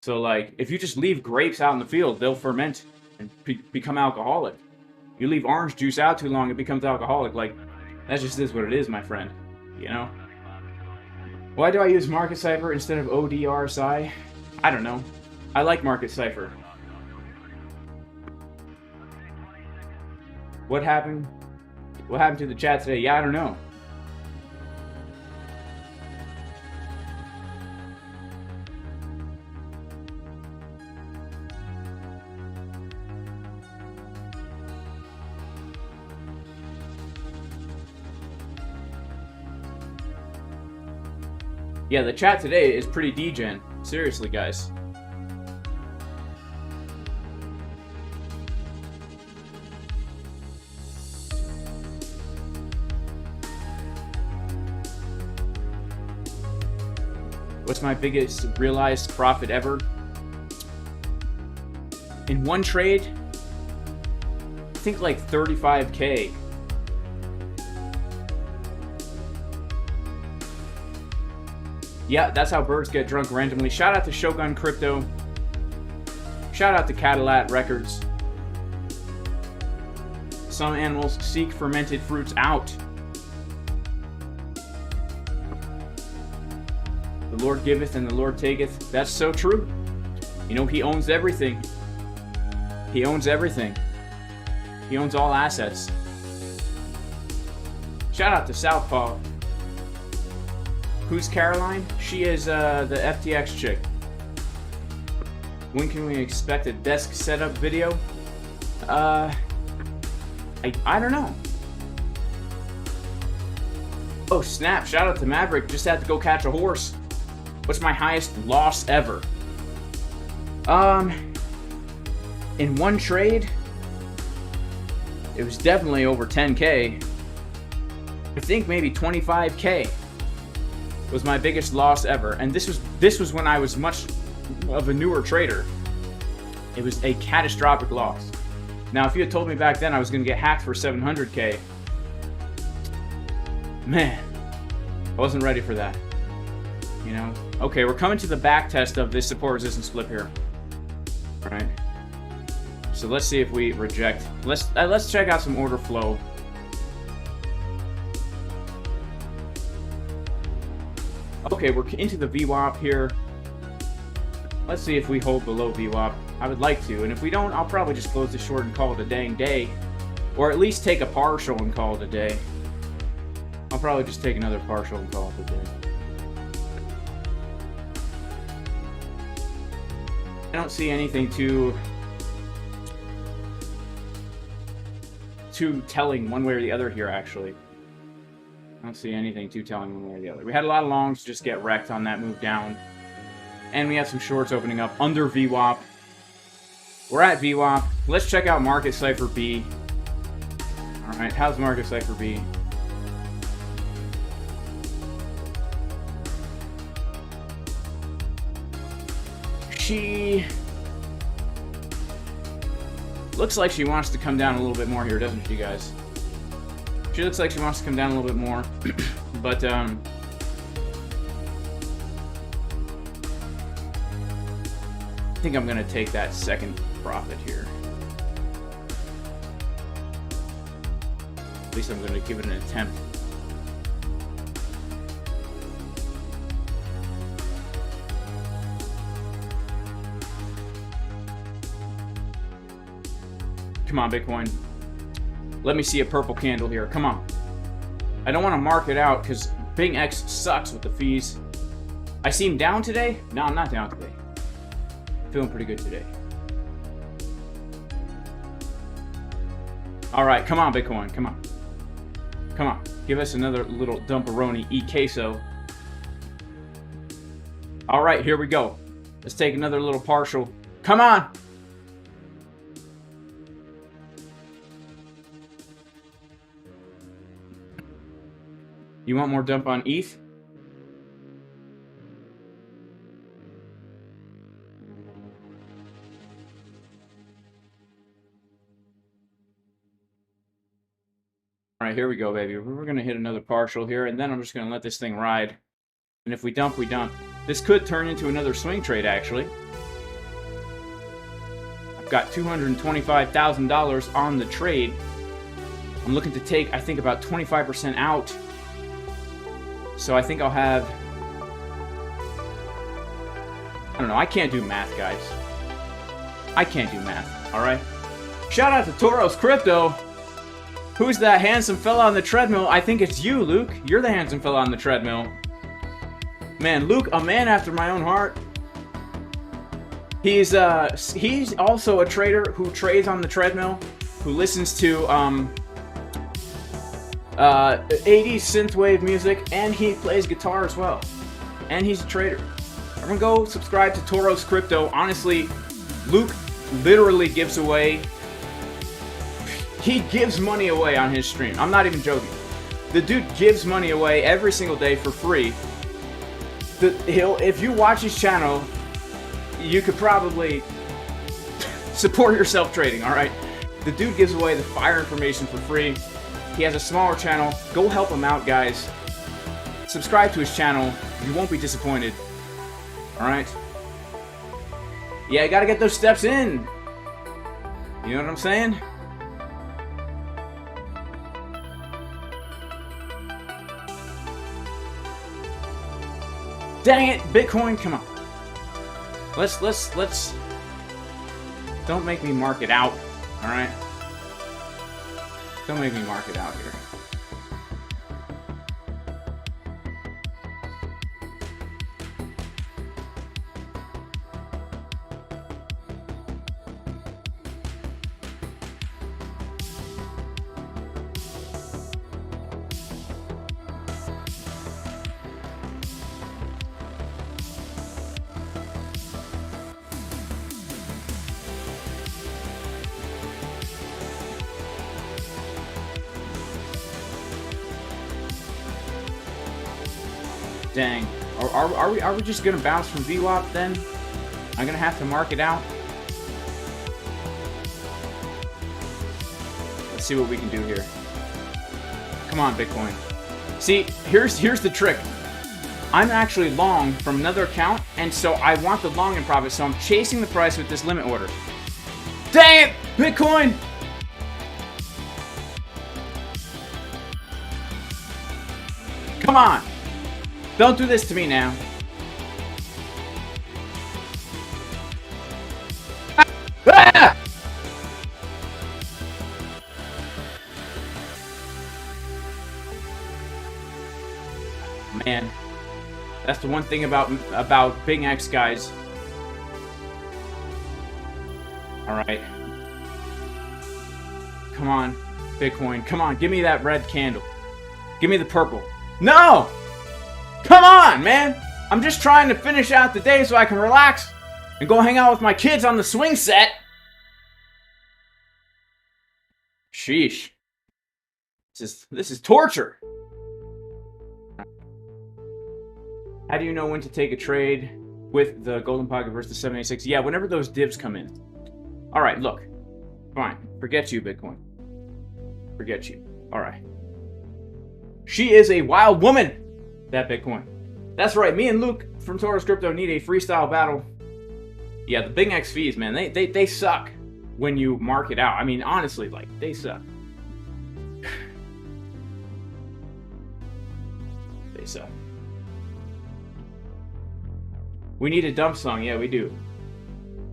So, like, if you just leave grapes out in the field, they'll ferment and become alcoholic. You leave orange juice out too long, it becomes alcoholic. Like, that just is what it is, my friend. You know? Why do I use Market Cipher instead of ODRSI? I don't know. I like Market Cipher. What happened? What happened to the chat today? Yeah, I don't know. Yeah, the chat today is pretty degen. Seriously, guys. What's my biggest realized profit ever? In one trade, I think like 35K. Yeah, that's how birds get drunk randomly. Shout out to Shogun Crypto. Shout out to Cadillac Records. Some animals seek fermented fruits out. The Lord giveth and the Lord taketh. That's so true. You know, he owns everything. He owns everything. He owns all assets. Shout out to Southpaw. Who's Caroline? She is the FTX chick. When can we expect a desk setup video? I don't know. Oh snap, shout out to Maverick. Just had to go catch a horse. What's my highest loss ever? In one trade, it was definitely over 10K. I think maybe 25K was my biggest loss ever. And this was when I was much of a newer trader. It was a catastrophic loss. Now, if you had told me back then I was going to get hacked for 700K, man, I wasn't ready for that. You know? Okay, we're coming to the back test of this support resistance flip here. All right. So let's see if we reject. Let's check out some order flow. Okay, we're into the VWAP here. Let's see if we hold below VWAP. I would like to, and if we don't, I'll probably just close the short and call it a dang day. Or at least take a partial and call it a day. I'll probably just take another partial and call it a day. I don't see anything too telling one way or the other here, actually. I don't see anything too telling one way or the other. We had a lot of longs just get wrecked on that move down. And we have some shorts opening up under VWAP. We're at VWAP. Let's check out Market Cipher B. Alright, how's Market Cipher B? She looks like she wants to come down a little bit more here, doesn't she, guys? She looks like she wants to come down a little bit more. But, I think I'm going to take that second profit here. At least I'm going to give it an attempt. Come on, Bitcoin. Let me see a purple candle here. Come on. I don't want to mark it out because BingX sucks with the fees. I seem down today? No, I'm not down today. Feeling pretty good today. All right, come on, Bitcoin. Come on. Come on. Give us another little dumperoni e-queso. All right, here we go. Let's take another little partial. Come on. You want more dump on ETH? All right, here we go, baby. We're going to hit another partial here, and then I'm just going to let this thing ride. And if we dump, we dump. This could turn into another swing trade, actually. I've got $225,000 on the trade. I'm looking to take, I think, about 25% out. So I think I'll have... I don't know. I can't do math, guys. I can't do math, all right? Shout out to Toros Crypto. Who's that handsome fella on the treadmill? I think it's you, Luke. You're the handsome fella on the treadmill. Man, Luke, a man after my own heart. He's also a trader who trades on the treadmill, who listens to 80s synthwave music, and he plays guitar as well. And he's a trader. I'm gonna go subscribe to Toros Crypto. Honestly, Luke literally gives away... He gives money away on his stream. I'm not even joking. The dude gives money away every single day for free. If you watch his channel, you could probably support yourself trading, alright? The dude gives away the fire information for free. He has a smaller channel. Go help him out, guys. Subscribe to his channel. You won't be disappointed. Alright? Yeah, you gotta get those steps in. You know what I'm saying? Dang it, Bitcoin, come on. Let's don't make me mark it out. All right. Don't make me mark it out here. Dang. Are we just gonna bounce from VWAP then? I'm gonna have to mark it out. Let's see what we can do here. Come on, Bitcoin. See, here's the trick. I'm actually long from another account, and so I want the long in profit, so I'm chasing the price with this limit order. Dang it! Bitcoin! Come on! Don't do this to me now. Ah! Man, that's the one thing about BingX, guys. All right. Come on, Bitcoin. Come on, give me that red candle. Give me the purple. No! Come on, man! I'm just trying to finish out the day so I can relax and go hang out with my kids on the swing set. Sheesh. This is torture. How do you know when to take a trade with the Golden Pocket versus the 786? Yeah, whenever those divs come in. Alright, look. Fine. Forget you, Bitcoin. Forget you. Alright. She is a wild woman! That Bitcoin. That's right, me and Luke from Taurus Crypto need a freestyle battle. Yeah, the BingX fees, man, they suck when you mark it out. I mean, honestly, like, they suck. They suck. We need a dump song. Yeah, we do.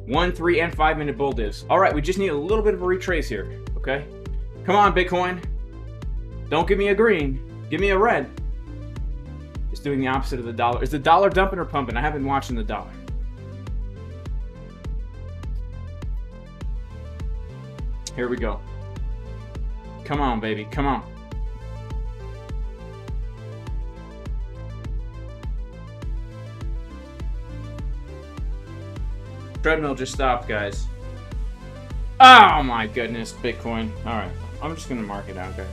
1, 3, and 5 minute bull divs. Alright, we just need a little bit of a retrace here, okay? Come on, Bitcoin. Don't give me a green. Give me a red. It's doing the opposite of the dollar. Is the dollar dumping or pumping? I haven't been watching the dollar. Here we go. Come on, baby. Come on. Treadmill just stopped, guys. Oh my goodness, Bitcoin. Alright, I'm just gonna mark it out, guys.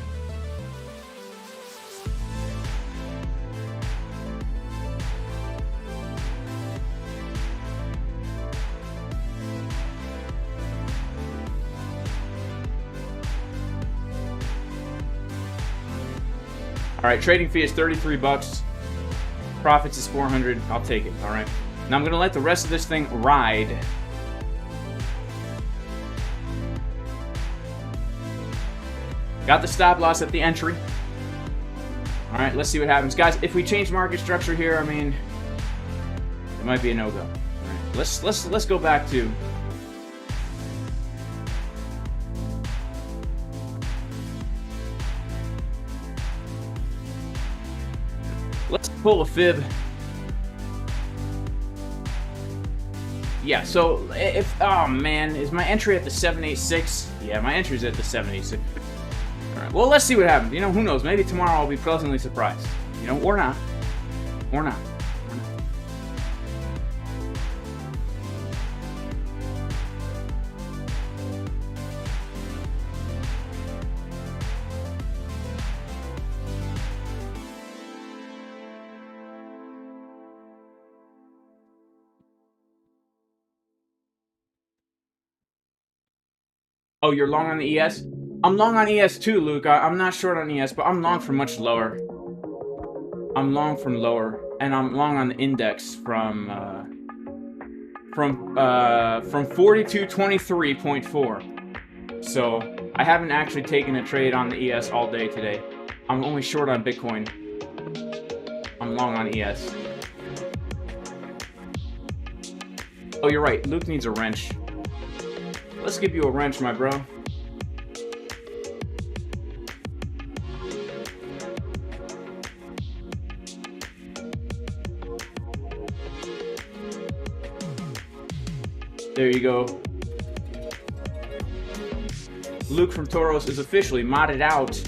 Alright, trading fee is 33 bucks. Profits is 400. I'll take it, alright? Now I'm going to let the rest of this thing ride. Got the stop loss at the entry. Alright, let's see what happens. Guys, if we change market structure here, I mean, it might be a no-go. Right, let's go back to... Let's pull a fib. Yeah, so if... Oh, man. Is my entry at the 786? Yeah, my entry's at the 786. Alright, well, let's see what happens. You know, who knows? Maybe tomorrow I'll be pleasantly surprised. You know, or not. Or not. Oh, you're long on the ES? I'm long on ES too, Luke. I'm not short on ES, but I'm long from much lower. I'm long from lower, and I'm long on the index from 4223.4. So I haven't actually taken a trade on the ES all day today. I'm only short on Bitcoin. I'm long on ES. Oh, you're right. Luke needs a wrench. Let's give you a wrench, my bro. There you go. Luke from Toros is officially modded out.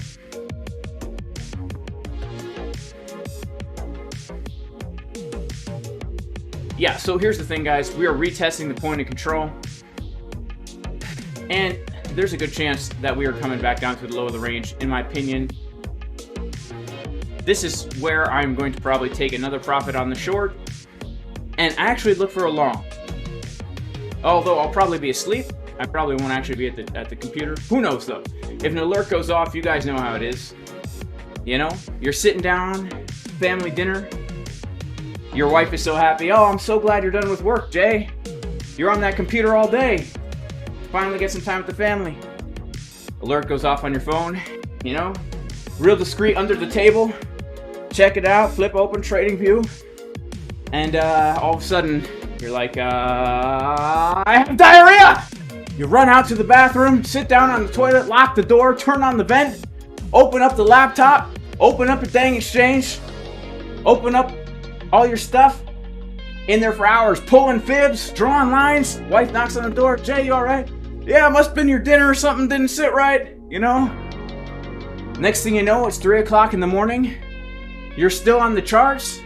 Yeah, so here's the thing, guys. We are retesting the point of control. And there's a good chance that we are coming back down to the low of the range, in my opinion. This is where I'm going to probably take another profit on the short and actually look for a long. Although I'll probably be asleep. I probably won't actually be at the computer. Who knows, though? If an alert goes off, you guys know how it is. You know? You're sitting down, family dinner. Your wife is so happy. Oh, I'm so glad you're done with work, Jay. You're on that computer all day. Finally get some time with the family. Alert goes off on your phone. You know? Real discreet under the table. Check it out. Flip open TradingView. And all of a sudden, you're like, I have diarrhea! You run out to the bathroom, sit down on the toilet, lock the door, turn on the vent, open up the laptop, open up a dang exchange, open up all your stuff, in there for hours, pulling fibs, drawing lines. Wife knocks on the door. Jay, you alright? Yeah, must have been your dinner or something didn't sit right, you know? Next thing you know, it's 3 o'clock in the morning. You're still on the charts.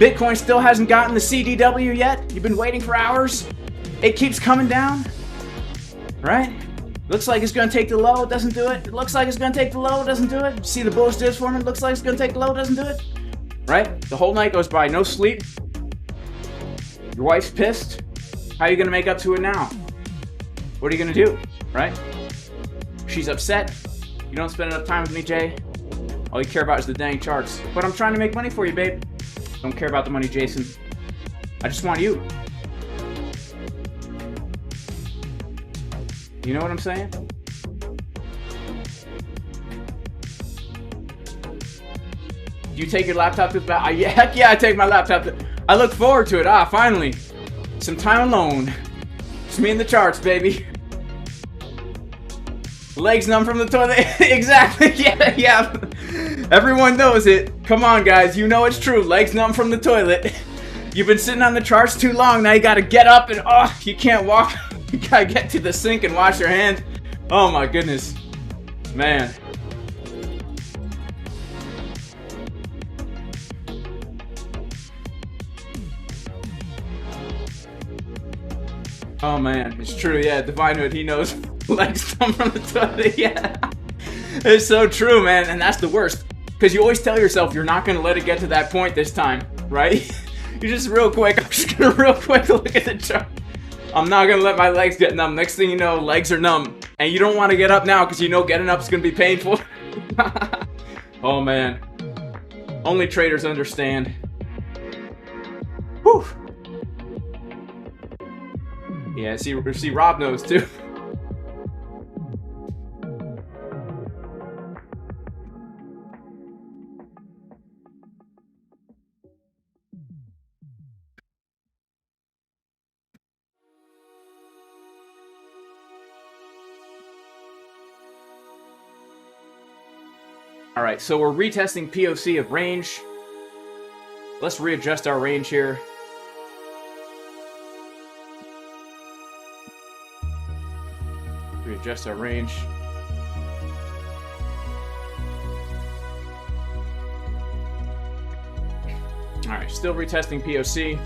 Bitcoin still hasn't gotten the CDW yet. You've been waiting for hours. It keeps coming down. Right? Looks like it's going to take the low, doesn't do it. It looks like it's going to take the low, doesn't do it. See the bullish dips forming, looks like it's going to take the low, doesn't do it. Right? The whole night goes by, no sleep. Your wife's pissed. How are you going to make up to it now? What are you going to do? Right? She's upset. You don't spend enough time with me, Jay. All you care about is the dang charts. But I'm trying to make money for you, babe. Don't care about the money, Jason. I just want you. You know what I'm saying? Do you take your laptop to the bath? Yeah, heck yeah, I take my laptop to... I look forward to it. Ah, finally. Some time alone. Just me and the charts, baby. Legs numb from the toilet. Exactly. Yeah. Everyone knows it. Come on, guys. You know it's true. Legs numb from the toilet. You've been sitting on the charts too long. Now you gotta get up and... Oh, you can't walk... You gotta get to the sink and wash your hands. Oh my goodness. Man. Oh man, it's true, yeah. Divine Hood, he knows legs come from the toilet, yeah. It's so true, man, and that's the worst. Because you always tell yourself you're not gonna let it get to that point this time, right? You're just real quick, I'm just gonna real quick look at the chart. I'm not gonna let my legs get numb. Next thing you know, legs are numb. And you don't want to get up now because you know getting up is gonna be painful. Oh man. Only traders understand. Whew. Yeah, see Rob knows too. Alright, so we're retesting POC of range. Let's readjust our range here. Readjust our range. Alright, still retesting POC.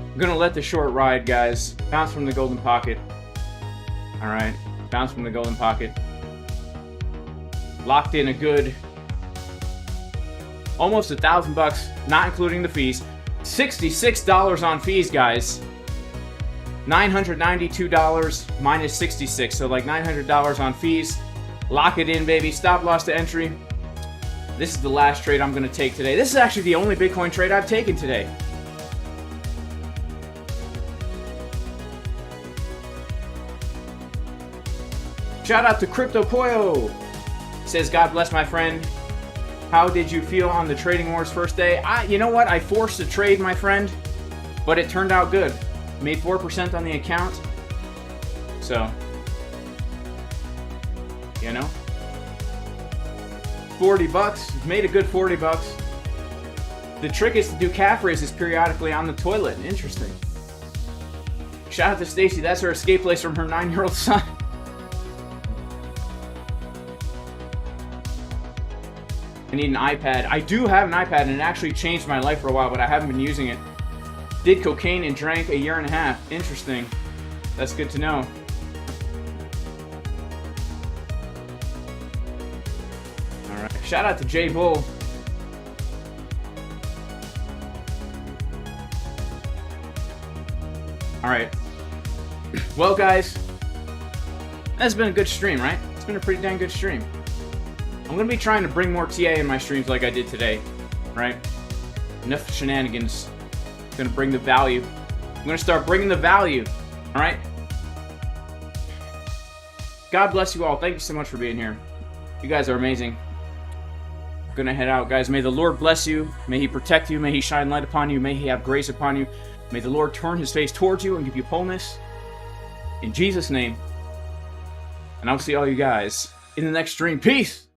I'm gonna let the short ride, guys. Bounce from the golden pocket. Alright, bounce from the golden pocket. Locked in a good almost $1,000 bucks, not including the fees. $66 on fees, guys. $992 minus 66, so like $900 on fees. Lock it in, baby. Stop loss to entry. This is the last trade I'm going to take today. This is actually the only Bitcoin trade I've taken today. Shout out to Crypto Pollo. Says, God bless my friend. How did you feel on the Trading Wars first day? You know what? I forced a trade, my friend, but it turned out good. Made 4% on the account. So, you know, 40 bucks. Made a good 40 bucks. The trick is to do calf raises periodically on the toilet. Interesting. Shout out to Stacy. That's her escape place from her 9-year-old son. I need an iPad. I do have an iPad, and it actually changed my life for a while, but I haven't been using it. Did cocaine and drank a year and a half. Interesting. That's good to know. Alright. Shout out to J Bull. Alright. Well, guys, that's been a good stream, right? It's been a pretty dang good stream. I'm going to be trying to bring more TA in my streams like I did today, right? Enough shenanigans. I'm going to bring the value. I'm going to start bringing the value, all right? God bless you all. Thank you so much for being here. You guys are amazing. I'm going to head out, guys. May the Lord bless you. May He protect you. May He shine light upon you. May He have grace upon you. May the Lord turn His face towards you and give you wholeness. In Jesus' name. And I'll see all you guys in the next stream. Peace!